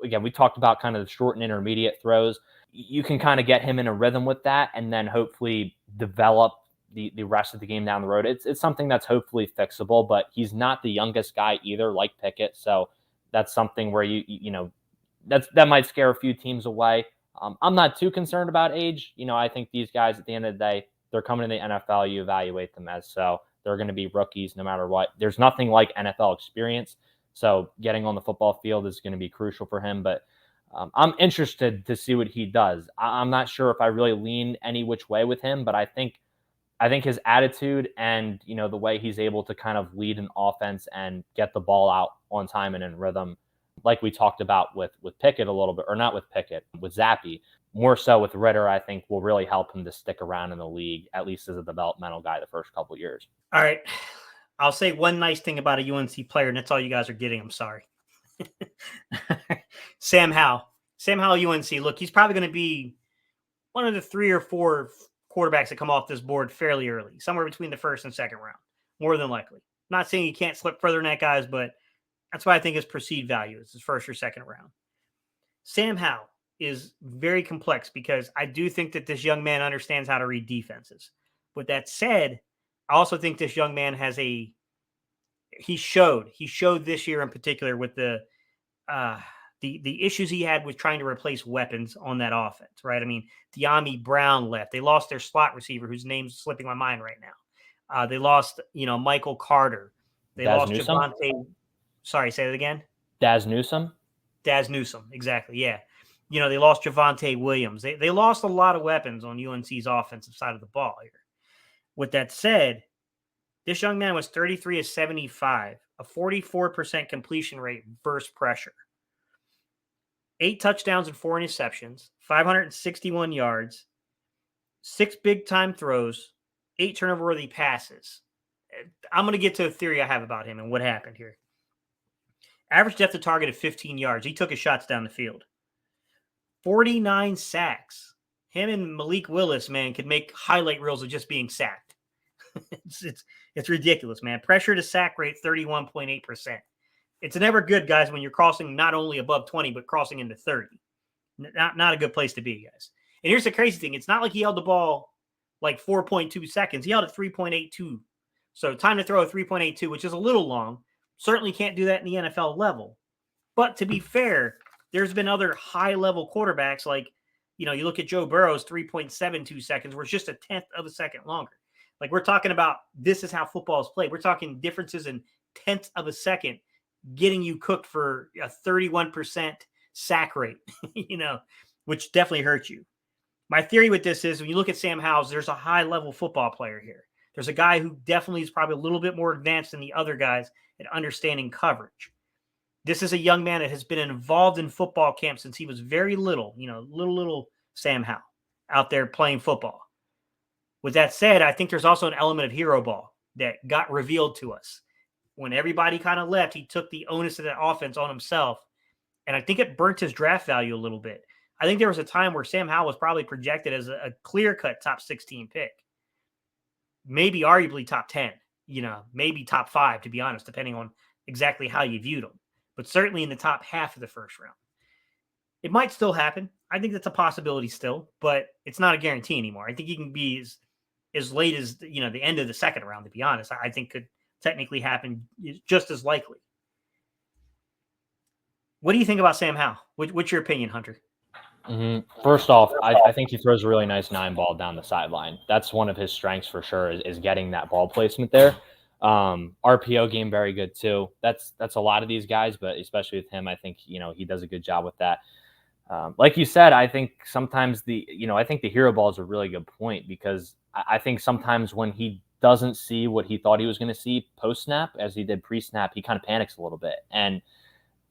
B: again, we talked about kind of the short and intermediate throws. You can kind of get him in a rhythm with that and then hopefully develop the rest of the game down the road. It's something that's hopefully fixable, but he's not the youngest guy either, like Pickett. So that's something where that might scare a few teams away. I'm not too concerned about age. I think these guys at the end of the day, they're coming to the NFL. You evaluate them as so. They're going to be rookies no matter what. There's nothing like NFL experience. So getting on the football field is going to be crucial for him. But I'm interested to see what he does. I'm not sure if I really lean any which way with him, but I think his attitude and, the way he's able to kind of lead an offense and get the ball out on time and in rhythm, like we talked about with Pickett a little bit, or not with Pickett, with Zappe. more so with Ritter, I think will really help him to stick around in the league, at least as a developmental guy the first couple of years.
A: All right. I'll say one nice thing about a UNC player, and that's all you guys are getting. I'm sorry. Sam Howell. Sam Howell, UNC. Look, he's probably going to be one of the 3 or 4 quarterbacks that come off this board fairly early, somewhere between the first and second round, more than likely. I'm not saying he can't slip further than that, guys, but that's why I think his perceived value is his first or second round. Sam Howell is very complex because I do think that this young man understands how to read defenses. With that said, I also think this young man has he showed this year in particular with the issues he had with trying to replace weapons on that offense, right? I mean, De'Ami Brown left. They lost their slot receiver, whose name's slipping my mind right now. They lost, Michael Carter. They lost Javonte. Sorry, say that again.
B: Daz Newsome,
A: exactly. Yeah. They lost Javonte Williams. They lost a lot of weapons on UNC's offensive side of the ball here. With that said, this young man was 33 of 75, a 44% completion rate versus pressure. 8 touchdowns and 4 interceptions, 561 yards, 6 big-time throws, 8 turnover-worthy passes. I'm going to get to a theory I have about him and what happened here. Average depth of target of 15 yards. He took his shots down the field. 49 sacks. Him and Malik Willis, man, could make highlight reels of just being sacked. It's ridiculous, man. Pressure to sack rate, 31.8%. It's never good, guys, when you're crossing not only above 20, but crossing into 30. Not a good place to be, guys. And here's the crazy thing. It's not like he held the ball like 4.2 seconds. He held it 3.82. So time to throw a 3.82, which is a little long. Certainly can't do that in the NFL level. But to be fair, there's been other high-level quarterbacks like, you look at Joe Burrow's 3.72 seconds, where it's just a 10th of a second longer. Like, we're talking about this is how football is played. We're talking differences in tenths of a second getting you cooked for a 31% sack rate, which definitely hurts you. My theory with this is when you look at Sam Howell, there's a high-level football player here. There's a guy who definitely is probably a little bit more advanced than the other guys at understanding coverage. This is a young man that has been involved in football camp since he was very little, little Sam Howell out there playing football. With that said, I think there's also an element of hero ball that got revealed to us. When everybody kind of left, he took the onus of that offense on himself, and I think it burnt his draft value a little bit. I think there was a time where Sam Howell was probably projected as a clear-cut top 16 pick. Maybe arguably top 10, maybe top 5, to be honest, depending on exactly how you viewed him. But certainly in the top half of the first round. It might still happen. I think that's a possibility still, but it's not a guarantee anymore. I think he can be as late as, the end of the second round, to be honest. I think could technically happen just as likely. What do you think about Sam Howell? What's your opinion, Hunter?
B: Mm-hmm. First off, I think he throws a really nice 9 ball down the sideline. That's one of his strengths for sure is getting that ball placement there. RPO game, very good too. That's a lot of these guys, but especially with him, I think, he does a good job with that. Like you said, I think sometimes I think the hero ball is a really good point because I think sometimes when he doesn't see what he thought he was going to see post-snap as he did pre-snap, he kind of panics a little bit. And,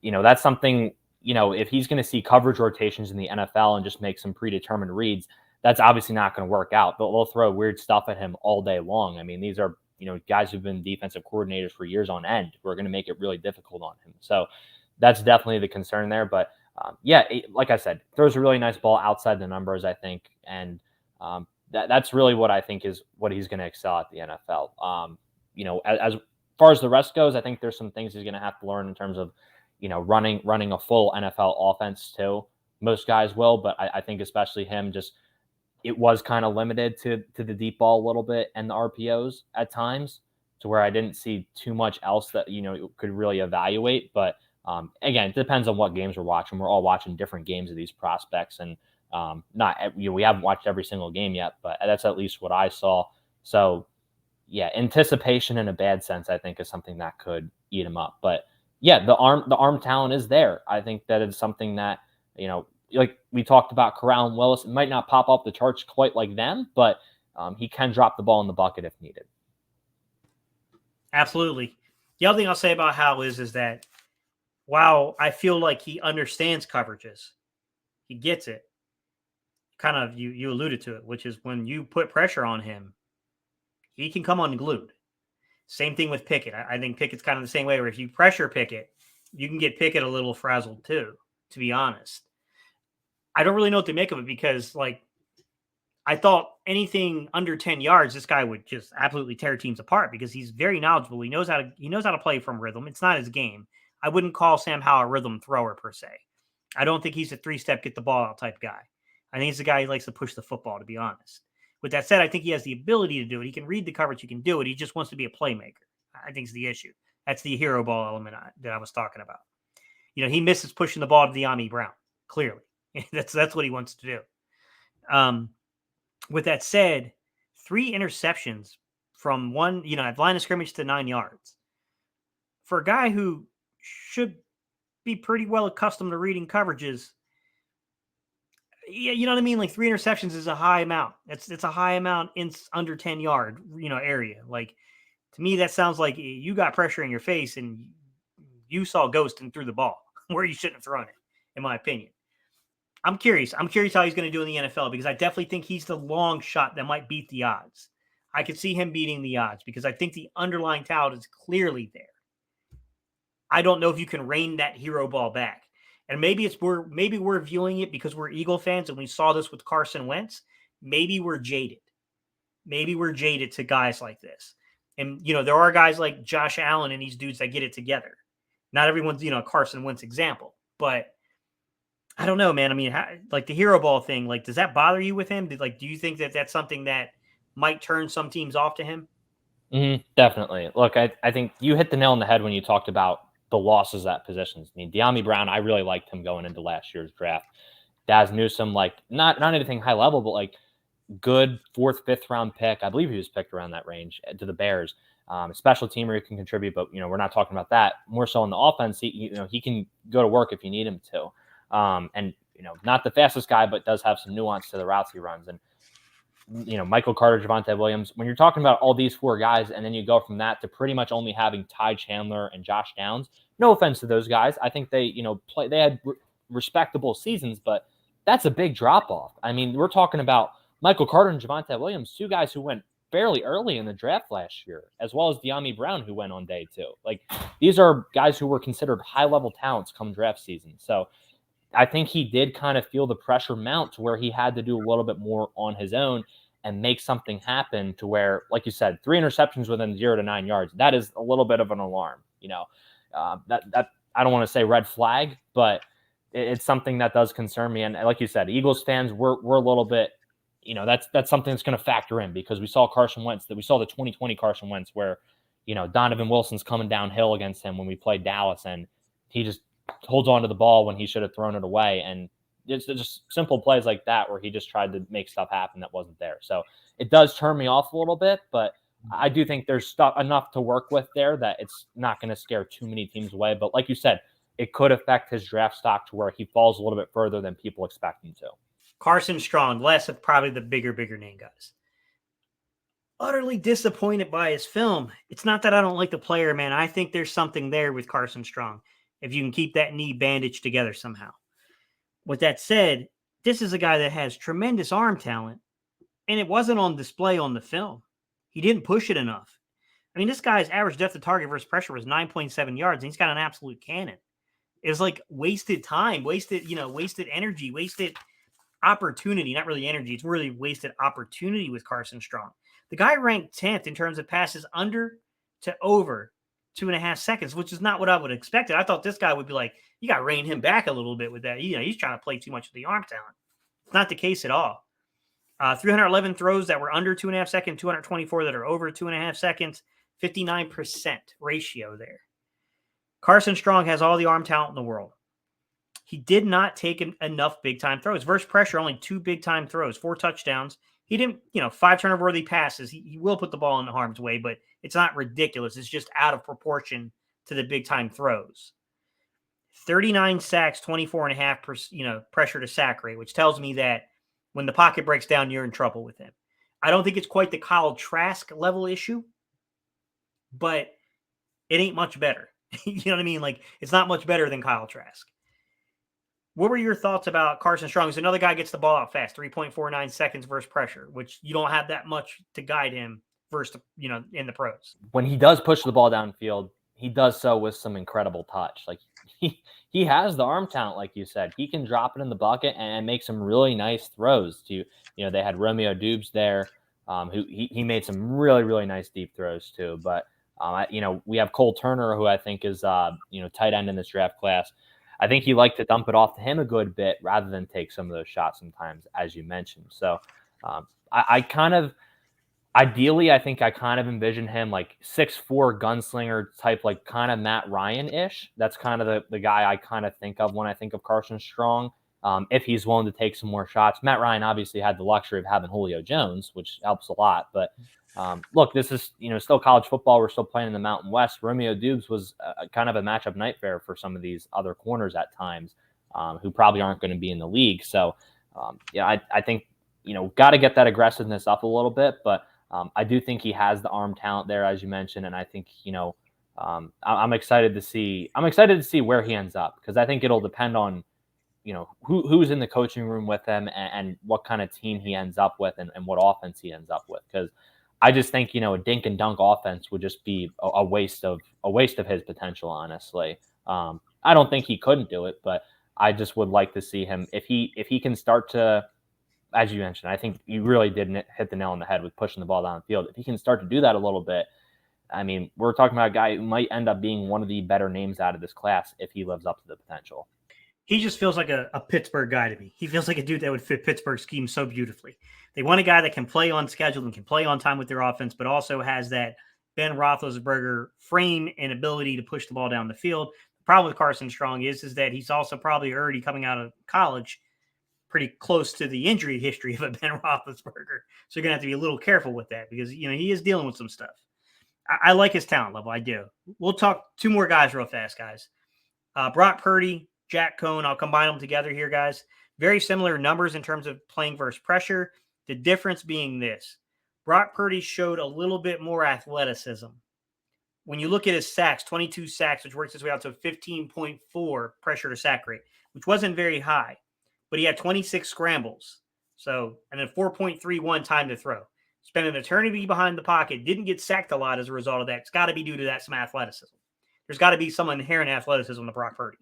B: that's something, if he's going to see coverage rotations in the NFL and just make some predetermined reads, that's obviously not going to work out. They'll throw weird stuff at him all day long. I mean, these are, guys who've been defensive coordinators for years on end who are going to make it really difficult on him. So that's definitely the concern there. But like I said, throws a really nice ball outside the numbers, I think. And that's really what I think is what he's going to excel at the NFL. As far as the rest goes, I think there's some things he's going to have to learn in terms of, running a full NFL offense too. Most guys will, but I think especially him it was kind of limited to the deep ball a little bit and the RPOs at times to where I didn't see too much else that, could really evaluate. But again, it depends on what games we're watching. We're all watching different games of these prospects and we haven't watched every single game yet, but that's at least what I saw. So yeah, anticipation in a bad sense, I think is something that could eat him up. But yeah, the arm talent is there. I think that is something that, like we talked about Corrral and Willis, it might not pop up the charts quite like them, but he can drop the ball in the bucket if needed.
A: Absolutely. The other thing I'll say about Howell is that while I feel like he understands coverages, he gets it. kind of you alluded to it, which is when you put pressure on him, he can come unglued. Same thing with Pickett. I think Pickett's kind of the same way, where if you pressure Pickett, you can get Pickett a little frazzled too, to be honest. I don't really know what to make of it because, like, I thought anything under 10 yards, this guy would just absolutely tear teams apart because he's very knowledgeable. He knows how to play from rhythm. It's not his game. I wouldn't call Sam Howell a rhythm thrower per se. I don't think he's a 3-step get the ball out type guy. I think he's a guy who likes to push the football, to be honest. With that said, I think he has the ability to do it. He can read the coverage. He can do it. He just wants to be a playmaker. I think is the issue. That's the hero ball element that I was talking about. He misses pushing the ball to De'Ami Brown. Clearly, that's what he wants to do. With that said, 3 interceptions from at line of scrimmage to 9 yards. For a guy who should be pretty well accustomed to reading coverages, yeah, you know what I mean? Like 3 interceptions is a high amount. It's a high amount in under 10 yard, area. Like, to me, that sounds like you got pressure in your face and you saw ghost and threw the ball where you shouldn't have thrown it, in my opinion. I'm curious how he's going to do in the NFL because I definitely think he's the long shot that might beat the odds. I could see him beating the odds because I think the underlying talent is clearly there. I don't know if you can rein that hero ball back. And maybe we're viewing it because we're Eagle fans and we saw this with Carson Wentz. Maybe we're jaded. Maybe we're jaded to guys like this. And, there are guys like Josh Allen and these dudes that get it together. Not everyone's, a Carson Wentz example. But I don't know, man. I mean, like the hero ball thing, like, does that bother you with him? Do you think that that's something that might turn some teams off to him?
B: Definitely. Look, I think you hit the nail on the head when you talked about the losses at positions. I mean, De'Ami Brown, I really liked him going into last year's draft. Daz Newsome, like, not anything high level, but like good 4th, 5th round pick. I believe he was picked around that range to the Bears. A special teamer who can contribute, but we're not talking about that. More so on the offense, he can go to work if you need him to. And not the fastest guy, but does have some nuance to the routes he runs. And Michael Carter, Javonte Williams. When you're talking about all these 4 guys, and then you go from that to pretty much only having Ty Chandler and Josh Downs. No offense to those guys, I think they they had respectable seasons, but that's a big drop off. I mean, we're talking about Michael Carter and Javonte Williams, 2 guys who went fairly early in the draft last year, as well as De'Ami Brown, who went on day 2. Like, these are guys who were considered high-level talents come draft season. So I think he did kind of feel the pressure mount to where he had to do a little bit more on his own and make something happen to where, like you said, 3 interceptions within 0 to 9 yards. That is a little bit of an alarm. That I don't want to say red flag, but it's something that does concern me. And like you said, Eagles fans, we're a little bit, that's something that's going to factor in because we saw the 2020 Carson Wentz where, Donovan Wilson's coming downhill against him when we played Dallas and he just holds on to the ball when he should have thrown it away. And it's just simple plays like that where he just tried to make stuff happen that wasn't there. So it does turn me off a little bit, but I do think there's enough to work with there that it's not going to scare too many teams away. But like you said, it could affect his draft stock to where he falls a little bit further than people expect him to.
A: Carson Strong, less of probably the bigger name guys. Utterly disappointed by his film. It's not that I don't like the player, man. I think there's something there with Carson Strong if you can keep that knee bandaged together somehow. With that said, this is a guy that has tremendous arm talent, and it wasn't on display on the film. He didn't push it enough. I mean, this guy's average depth of target versus pressure was 9.7 yards, and he's got an absolute cannon. It was like wasted time, wasted energy, wasted opportunity. Not really energy. It's really wasted opportunity with Carson Strong. The guy ranked 10th in terms of passes under to over 2.5 seconds, which is not what I would have expected. I thought this guy would be like, you got to rein him back a little bit with that. He's trying to play too much of the arm talent. It's not the case at all. 311 throws that were under 2.5 seconds, 224 that are over 2.5 seconds, 59% ratio there. Carson Strong has all the arm talent in the world. He did not take enough big-time throws. Versus pressure, only 2 big-time throws, 4 touchdowns. He didn't, 5 turnover-worthy passes. He will put the ball in harm's way, but it's not ridiculous. It's just out of proportion to the big-time throws. 39 sacks, 24.5%, pressure to sack rate, which tells me that when the pocket breaks down, you're in trouble with him. I don't think it's quite the Kyle Trask level issue, but it ain't much better. You know what I mean? Like, it's not much better than Kyle Trask. What were your thoughts about Carson Strong? Is another guy gets the ball out fast, 3.49 seconds versus pressure, which you don't have that much to guide him versus, in the pros.
B: When he does push the ball downfield, he does so with some incredible touch. Like he has the arm talent, like you said. He can drop it in the bucket and make some really nice throws. They had Romeo Dubes there, who he made some really, really nice deep throws too. But we have Cole Turner, who I think is tight end in this draft class. I think he liked to dump it off to him a good bit rather than take some of those shots sometimes, as you mentioned. So ideally, I think I kind of envision him like 6'4" gunslinger type, like kind of Matt Ryan-ish. That's kind of the guy I kind of think of when I think of Carson Strong. If he's willing to take some more shots. Matt Ryan obviously had the luxury of having Julio Jones, which helps a lot. But look, this is still college football. We're still playing in the Mountain West. Romeo Dubes was kind of a matchup nightmare for some of these other corners at times, who probably aren't going to be in the league. So I think got to get that aggressiveness up a little bit, but I do think he has the arm talent there, as you mentioned, and I think I'm excited to see. I'm excited to see where he ends up, because I think it'll depend on who's in the coaching room with him and what kind of team he ends up with and what offense he ends up with. Because I just think a dink and dunk offense would just be a waste of his potential. Honestly, I don't think he couldn't do it, but I just would like to see him if he can start to. As you mentioned, I think you really did hit the nail on the head with pushing the ball downfield. If he can start to do that a little bit, I mean, we're talking about a guy who might end up being one of the better names out of this class if he lives up to the potential.
A: He just feels like a Pittsburgh guy to me. He feels like a dude that would fit Pittsburgh's scheme so beautifully. They want a guy that can play on schedule and can play on time with their offense, but also has that Ben Roethlisberger frame and ability to push the ball down the field. The problem with Carson Strong is that he's also probably already coming out of college pretty close to the injury history of a Ben Roethlisberger. So you're going to have to be a little careful with that because, he is dealing with some stuff. I like his talent level. I do. We'll talk two more guys real fast, guys. Brock Purdy, Jack Cohn. I'll combine them together here, guys. Very similar numbers in terms of playing versus pressure. The difference being this. Brock Purdy showed a little bit more athleticism. When you look at his sacks, 22 sacks, which works its way out to 15.4 pressure to sack rate, which wasn't very high. But he had 26 scrambles. And then 4.31 time to throw. Spent an eternity behind the pocket. Didn't get sacked a lot as a result of that. It's got to be due to that some athleticism. There's got to be some inherent athleticism to Brock Purdy.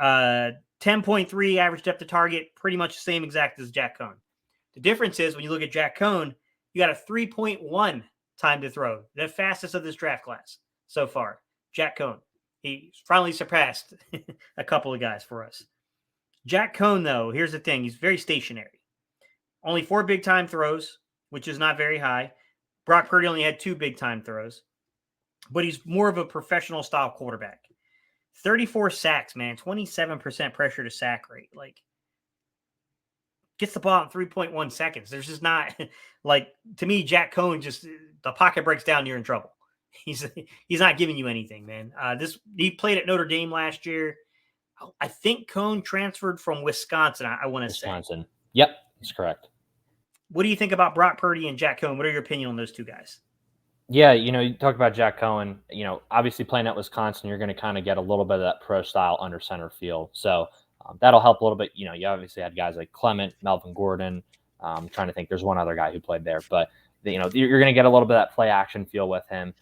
A: 10.3 average depth of target, pretty much the same exact as Jack Cohn. The difference is when you look at Jack Cohn, you got a 3.1 time to throw. The fastest of this draft class so far. Jack Cohn. He finally surpassed a couple of guys for us. Jack Cohn, though, here's the thing. He's very stationary. Only 4 big-time throws, which is not very high. Brock Purdy only had 2 big-time throws. But he's more of a professional-style quarterback. 34 sacks, man. 27% pressure to sack rate. Like, gets the ball in 3.1 seconds. There's just not, to me, Jack Cohn just, the pocket breaks down, you're in trouble. He's not giving you anything, man. He played at Notre Dame last year. I think Cohn transferred from Wisconsin, I want to say.
B: Wisconsin. Yep, that's correct.
A: What do you think about Brock Purdy and Jack Cohn? What are your opinion on those two guys?
B: Yeah, you talk about Jack Cohn, obviously playing at Wisconsin, you're going to kind of get a little bit of that pro style under center feel. So that'll help a little bit. You obviously had guys like Clement, Melvin Gordon. I'm trying to think. There's one other guy who played there. But, you're going to get a little bit of that play action feel with him.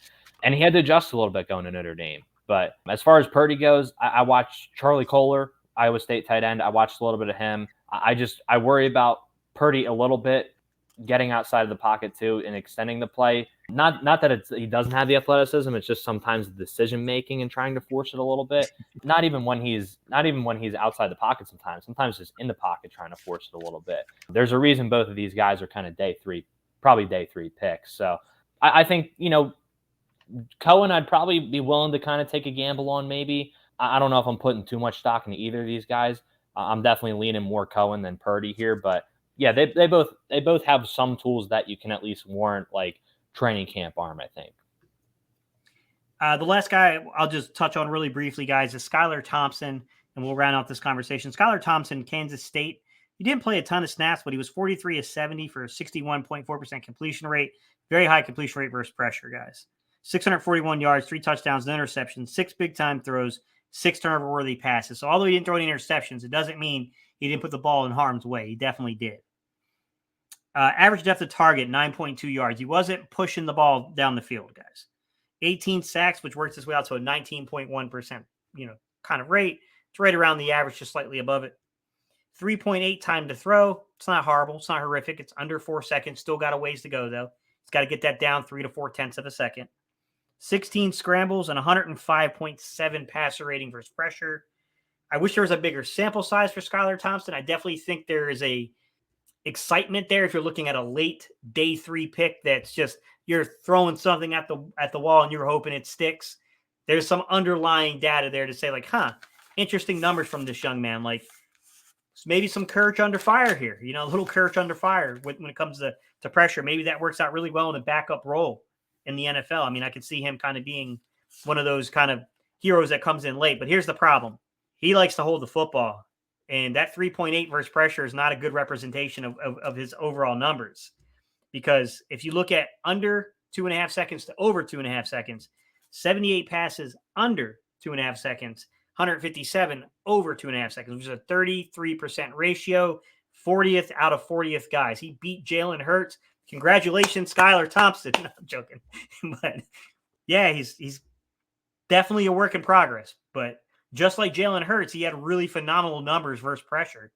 B: And he had to adjust a little bit going to Notre Dame. But as far as Purdy goes, I watched Charlie Kohler, Iowa State tight end. I watched a little bit of him. I worry about Purdy a little bit getting outside of the pocket too and extending the play. Not that he doesn't have the athleticism. It's just sometimes the decision making and trying to force it a little bit. Not even when he's outside the pocket sometimes. Sometimes just in the pocket trying to force it a little bit. There's a reason both of these guys are kind of probably day three picks. So I think, Cohen, I'd probably be willing to kind of take a gamble on maybe. I don't know if I'm putting too much stock into either of these guys. I'm definitely leaning more Cohen than Purdy here. But, yeah, they both have some tools that you can at least warrant, like, training camp arm, I think.
A: The last guy I'll just touch on really briefly, guys, is Skyler Thompson, and we'll round out this conversation. Skyler Thompson, Kansas State. He didn't play a ton of snaps, but he was 43 of 70 for a 61.4% completion rate. Very high completion rate versus pressure, guys. 641 yards, 3 touchdowns, no interceptions, 6 big-time throws, 6 turnover-worthy passes. So although he didn't throw any interceptions, it doesn't mean he didn't put the ball in harm's way. He definitely did. Average depth of target, 9.2 yards. He wasn't pushing the ball down the field, guys. 18 sacks, which works its way out to a 19.1%, kind of rate. It's right around the average, just slightly above it. 3.8 time to throw. It's not horrible. It's not horrific. It's under 4 seconds. Still got a ways to go, though. He's got to get that down 3 to 4 tenths of a second. 16 scrambles and 105.7 passer rating versus pressure. I wish there was a bigger sample size for Skyler Thompson. I definitely think there is a excitement there if you're looking at a late day 3 pick that's just you're throwing something at the wall and you're hoping it sticks. There's some underlying data there to say, like, interesting numbers from this young man. Like, maybe some courage under fire here, a little courage under fire when it comes to pressure. Maybe that works out really well in a backup role in the NFL. I mean, I could see him kind of being one of those kind of heroes that comes in late. But here's the problem. He likes to hold the football. And that 3.8 versus pressure is not a good representation of his overall numbers. Because if you look at under 2.5 seconds to over 2.5 seconds, 78 passes under 2.5 seconds, 157 over 2.5 seconds, which is a 33% ratio, 40th out of 40th guys. He beat Jalen Hurts. Congratulations, Skyler Thompson. No, I'm joking. But yeah, he's definitely a work in progress. But just like Jalen Hurts, he had really phenomenal numbers versus pressure.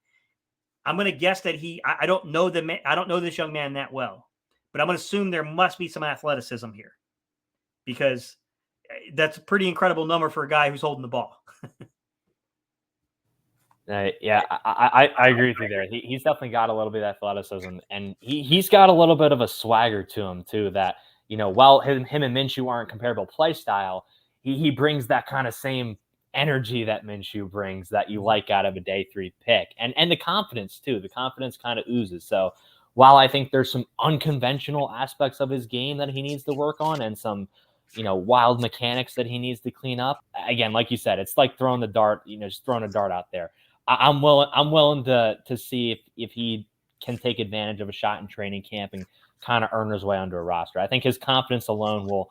A: I'm going to guess that I don't know this young man that well, but I'm going to assume there must be some athleticism here because that's a pretty incredible number for a guy who's holding the ball.
B: Yeah, I agree with you there. He's definitely got a little bit of athleticism, and he's got a little bit of a swagger to him too. That while him and Minshew aren't comparable play style, he brings that kind of same energy that Minshew brings that you like out of a day 3 pick, and the confidence too. The confidence kind of oozes. So while I think there's some unconventional aspects of his game that he needs to work on, and some wild mechanics that he needs to clean up, again, like you said, it's like throwing the dart. Just throwing a dart out there. I'm willing to see if he can take advantage of a shot in training camp and kind of earn his way onto a roster. I think his confidence alone will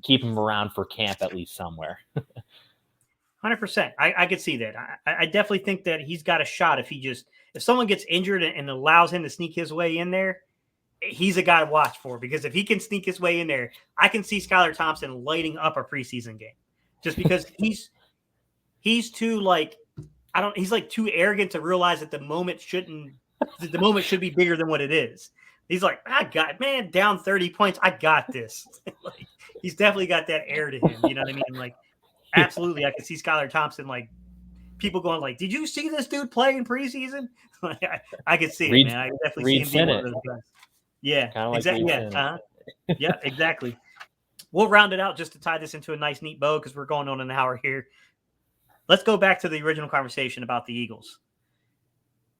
B: keep him around for camp at least somewhere.
A: 100%. I could see that. I definitely think that he's got a shot if someone gets injured and allows him to sneak his way in there, he's a guy to watch for, because if he can sneak his way in there, I can see Skyler Thompson lighting up a preseason game just because he's too he's like too arrogant to realize that the moment should be bigger than what it is. He's like, down 30 points. I got this. He's definitely got that air to him. You know what I mean? Like, absolutely. I could see Skyler Thompson, people going like, did you see this dude play in preseason? I could see it, man. I definitely see him being one of those guys. Yeah,
B: kind of
A: exactly.
B: Like
A: yeah, exactly. We'll round it out just to tie this into a nice, neat bow because we're going on an hour here. Let's go back to the original conversation about the Eagles.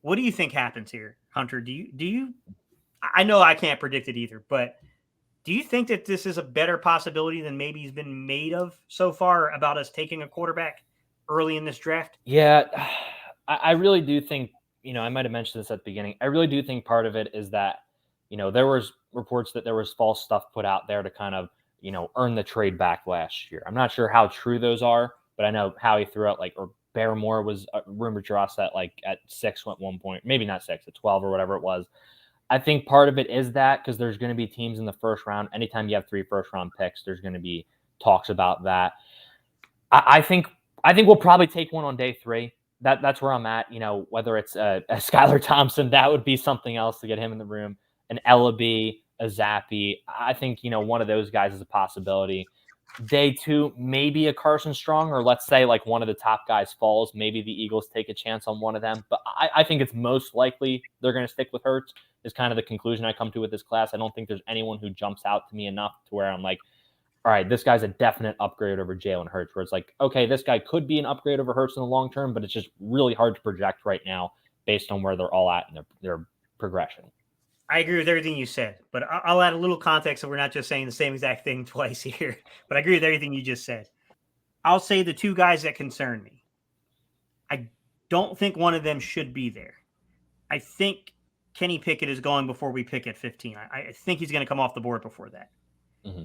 A: What do you think happens here, Hunter? Do you? I know I can't predict it either, but do you think that this is a better possibility than maybe he's been made of so far about us taking a quarterback early in this draft?
B: Yeah, I really do think, I might have mentioned this at the beginning. I really do think part of it is that, there was reports that there was false stuff put out there to kind of, earn the trade back last year. I'm not sure how true those are, but I know Howie threw out or Barrymore was rumored to us that at 6 at one point, maybe not 6, at 12 or whatever it was. I think part of it is that because there's going to be teams in the first round. Anytime you have 3 first-round picks, there's going to be talks about that. I think we'll probably take one on day 3. That's where I'm at. Whether it's a Skyler Thompson, that would be something else to get him in the room. An Ellaby, a Zappe. I think one of those guys is a possibility. Day 2, maybe a Carson Strong, or let's say one of the top guys falls. Maybe the Eagles take a chance on one of them. But I think it's most likely they're going to stick with Hurts. Is kind of the conclusion I come to with this class. I don't think there's anyone who jumps out to me enough to where I'm like, all right, this guy's a definite upgrade over Jalen Hurts, where it's like, okay, this guy could be an upgrade over Hurts in the long term, but it's just really hard to project right now based on where they're all at in their progression.
A: I agree with everything you said, but I'll add a little context so we're not just saying the same exact thing twice here. But I agree with everything you just said. I'll say the 2 guys that concern me. I don't think one of them should be there. I think Kenny Pickett is going before we pick at 15. I think he's going to come off the board before that. Mm-hmm.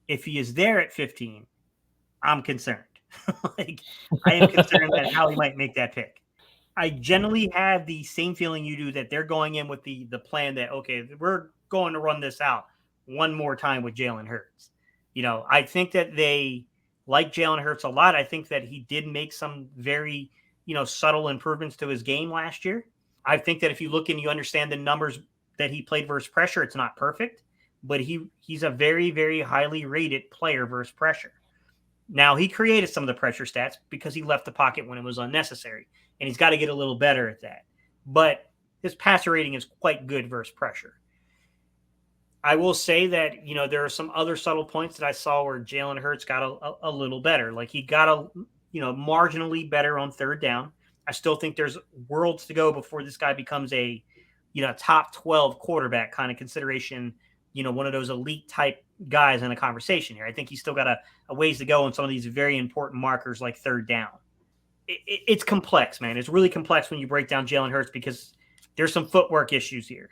A: If he is there at 15, I'm concerned Like, I am concerned that Howie might make that pick. I generally have the same feeling you do, that they're going in with the plan that, okay, we're going to run this out one more time with Jalen Hurts. I think that they like Jalen Hurts a lot. I think that he did make some very, subtle improvements to his game last year. I think that if you look and you understand the numbers that he played versus pressure, it's not perfect, but he's a very, very highly rated player versus pressure. Now, he created some of the pressure stats because he left the pocket when it was unnecessary, and he's got to get a little better at that. But his passer rating is quite good versus pressure. I will say that, there are some other subtle points that I saw where Jalen Hurts got a little better. Like, he got marginally better on third down. I still think there's worlds to go before this guy becomes a, top 12 quarterback kind of consideration, one of those elite type guys in a conversation here. I think he's still got a ways to go on some of these very important markers like third down. It's complex, man. It's really complex when you break down Jalen Hurts because there's some footwork issues here.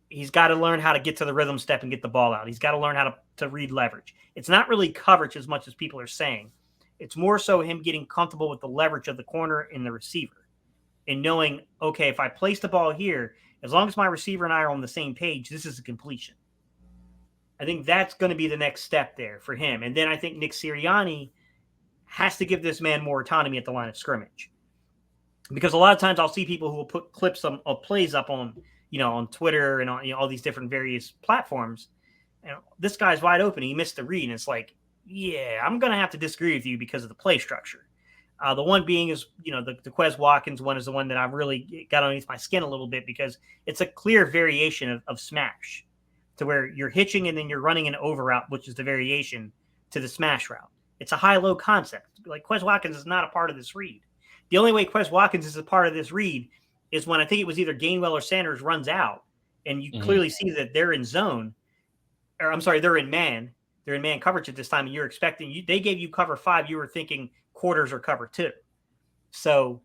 A: He's got to learn how to get to the rhythm step and get the ball out. He's got to learn how to read leverage. It's not really coverage as much as people are saying. It's more so him getting comfortable with the leverage of the corner and the receiver and knowing, okay, if I place the ball here, as long as my receiver and I are on the same page, this is a completion. I think that's going to be the next step there for him. And then I think Nick Sirianni has to give this man more autonomy at the line of scrimmage. Because a lot of times I'll see people who will put clips of plays up on, on Twitter and on all these different various platforms. And this guy's wide open. He missed the read. And it's like, yeah, I'm going to have to disagree with you because of the play structure. The one being is, the Quez Watkins one is the one that I've really got underneath my skin a little bit because it's a clear variation of smash to where you're hitching and then you're running an over route, which is the variation to the smash route. It's a high-low concept. Like, Quez Watkins is not a part of this read. The only way Quez Watkins is a part of this read is when I think it was either Gainwell or Sanders runs out and you clearly see that they're in zone, or I'm sorry, they're in man. They're in man coverage at this time, and you're expecting they gave you cover 5. You were thinking quarters or cover 2. So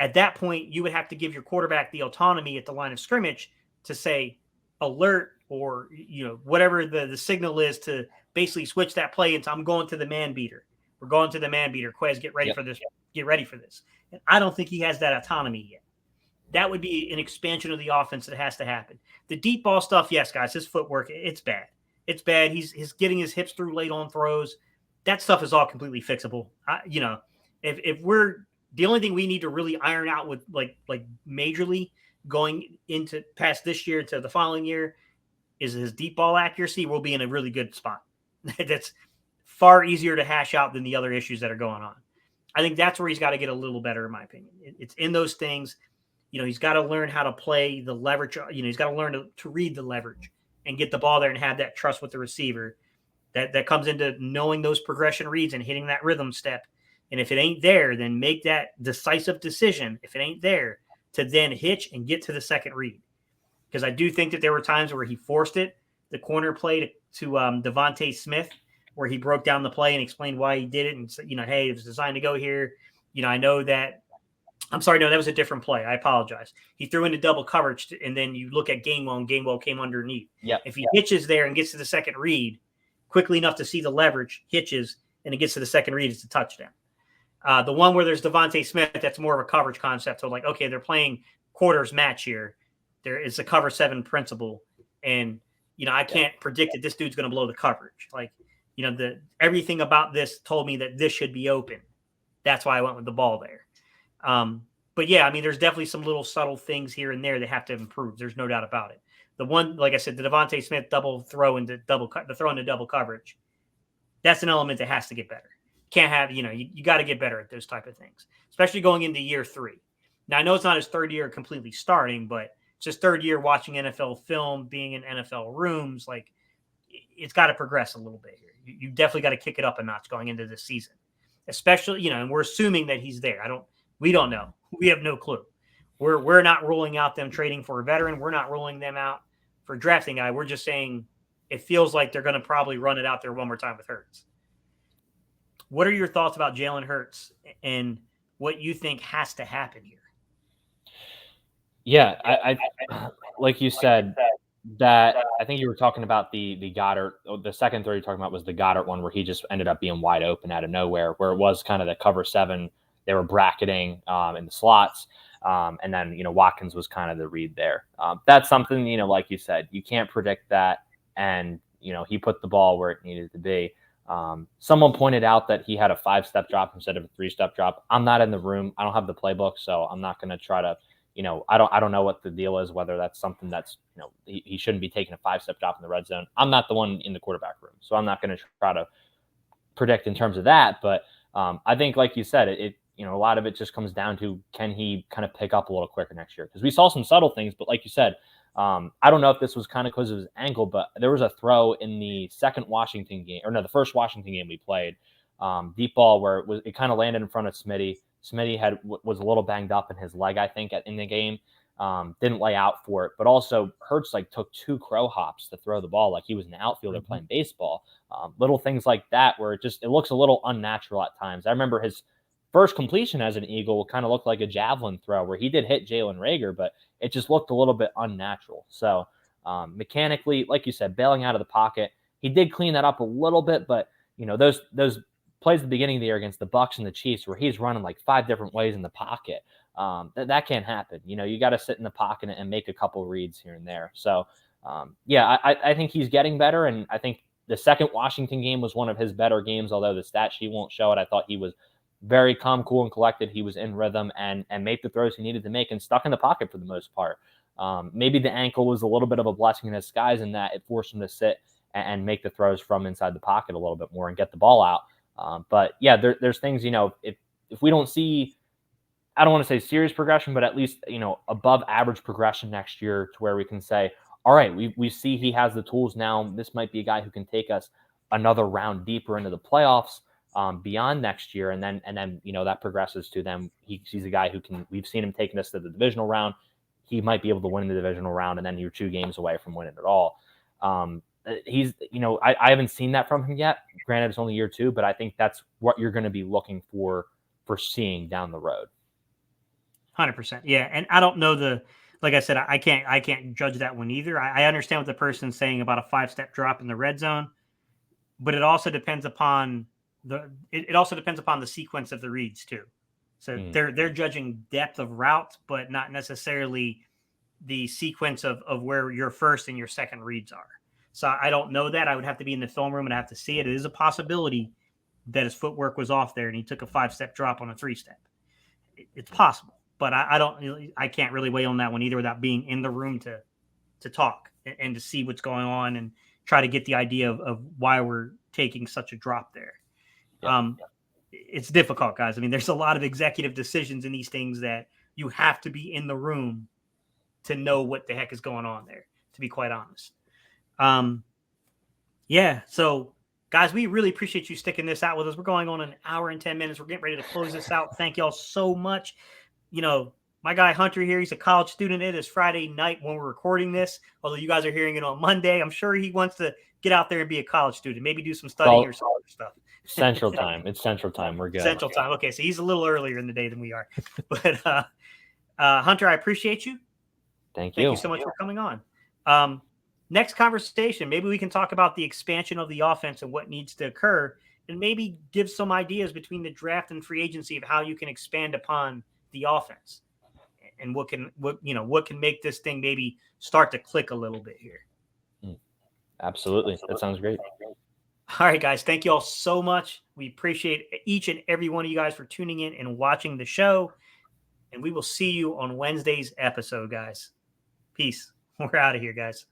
A: at that point, you would have to give your quarterback the autonomy at the line of scrimmage to say alert or, whatever the signal is to basically switch that play into I'm going to the man beater. We're going to the man beater. Quez, get ready for this. Get ready for this. And I don't think he has that autonomy yet. That would be an expansion of the offense that has to happen. The deep ball stuff, yes, guys, his footwork, it's bad. It's bad. He's getting his hips through late on throws. That stuff is all completely fixable. If we're the only thing we need to really iron out with like majorly going into past this year to the following year is his deep ball accuracy. We'll be in a really good spot. That's far easier to hash out than the other issues that are going on. I think that's where he's got to get a little better, in my opinion. It's in those things. He's got to learn how to play the leverage. He's got to learn to read the leverage and get the ball there and have that trust with the receiver. That comes into knowing those progression reads and hitting that rhythm step. And if it ain't there, then make that decisive decision. If it ain't there, to then hitch and get to the second read. Because I do think that there were times where he forced it. The corner play to Devontae Smith, where he broke down the play and explained why he did it. And said, hey, it was designed to go here. I know that. I'm sorry, no, that was a different play. I apologize. He threw into double coverage, and then you look at Gainwell, and Gainwell came underneath. If he hitches there and gets to the second read quickly enough to see the leverage, hitches, and it gets to the second read, it's a touchdown. The one where there's Devontae Smith, that's more of a coverage concept. So, like, okay, they're playing quarters match here. There is a cover 7 principle, and I can't predict that this dude's going to blow the coverage. Like, everything about this told me that this should be open. That's why I went with the ball there. But yeah, I mean, there's definitely some little subtle things here and there that have to improve. There's no doubt about it. The one, like I said, the Devontae Smith double throw into double coverage. That's an element that has to get better. Can't have, you got to get better at those type of things, especially going into year 3. Now, I know it's not his third year completely starting, but it's his third year watching NFL film, being in NFL rooms. Like, it's got to progress a little bit here. You definitely got to kick it up a notch going into this season, especially, and we're assuming that he's there. We don't know. We have no clue. We're not ruling out them trading for a veteran. We're not ruling them out for drafting a guy. We're just saying it feels like they're going to probably run it out there one more time with Hurts. What are your thoughts about Jalen Hurts and what you think has to happen here?
B: Yeah, I like you said, that I think you were talking about the Goddard. The second throw you're talking about was the Goddard one where he just ended up being wide open out of nowhere, where it was kind of the cover 7. They were bracketing in the slots. And then, Watkins was kind of the read there. That's something, like you said, you can't predict that. And, he put the ball where it needed to be. Someone pointed out that he had a 5-step drop instead of a 3-step drop. I'm not in the room. I don't have the playbook, so I'm not going to try to, I don't know what the deal is, whether that's something that's, he shouldn't be taking a 5-step drop in the red zone. I'm not the one in the quarterback room, so I'm not going to try to predict in terms of that. But I think, like you said, it a lot of it just comes down to, can he kind of pick up a little quicker next year? Because we saw some subtle things, but like you said, I don't know if this was kind of because of his ankle, but there was a throw in the first Washington game we played, deep ball where it kind of landed in front of Smitty. Smitty was a little banged up in his leg, I think, in the game. Didn't lay out for it, but also Hurts took 2 crow hops to throw the ball like he was an outfielder playing baseball. Little things like that where it looks a little unnatural at times. I remember his first completion as an Eagle kind of looked like a javelin throw where he did hit Jalen Reagor, but it just looked a little bit unnatural. So mechanically, like you said, bailing out of the pocket, he did clean that up a little bit, but those plays at the beginning of the year against the Bucs and the Chiefs where he's running 5 different ways in the pocket, that can't happen. You got to sit in the pocket and make a couple reads here and there. So I think he's getting better, and I think the second Washington game was one of his better games, although the stat sheet won't show it. I thought he was very calm, cool, and collected. He was in rhythm and made the throws he needed to make and stuck in the pocket for the most part. Maybe the ankle was a little bit of a blessing in disguise in that it forced him to sit and make the throws from inside the pocket a little bit more and get the ball out. But yeah, there's things, if we don't see, I don't want to say serious progression, but at least, above average progression next year to where we can say, all right, we see he has the tools now. This might be a guy who can take us another round deeper into the playoffs. Beyond next year, and then that progresses to them. He's a guy who we've seen him taking us to the divisional round. He might be able to win the divisional round, and then you're 2 games away from winning it all. He's, I haven't seen that from him yet. Granted, it's only year 2, but I think that's what you're going to be looking for seeing down the road.
A: 100%. Yeah. And I don't know like I said, I can't judge that one either. I understand what the person's saying about a 5-step drop in the red zone, but it also depends upon the sequence of the reads too. So they're judging depth of route, but not necessarily the sequence of where your first and your second reads are. So I don't know that. I would have to be in the film room and have to see it. It is a possibility that his footwork was off there and he took a 5-step drop on a 3-step. It's possible, but I can't really weigh on that one either without being in the room to talk and to see what's going on and try to get the idea of why we're taking such a drop there. It's difficult, guys. I mean, there's a lot of executive decisions in these things that you have to be in the room to know what the heck is going on there, to be quite honest. So guys, we really appreciate you sticking this out with us. We're going on an hour and 10 minutes. We're getting ready to close this out. Thank y'all so much. My guy Hunter here, he's a college student. It is Friday night when we're recording this, although you guys are hearing it on Monday. I'm sure he wants to get out there and be a college student, maybe do some studying or some other stuff.
B: Central time. It's Central time. We're good.
A: Central time. Okay, so he's a little earlier in the day than we are. But Hunter, I appreciate you.
B: Thank you.
A: Thank you so much for coming on. Next conversation, maybe we can talk about the expansion of the offense and what needs to occur, and maybe give some ideas between the draft and free agency of how you can expand upon the offense and what can make this thing maybe start to click a little bit here.
B: Absolutely. That sounds great.
A: All right, guys. Thank you all so much. We appreciate each and every one of you guys for tuning in and watching the show. And we will see you on Wednesday's episode, guys. Peace. We're out of here, guys.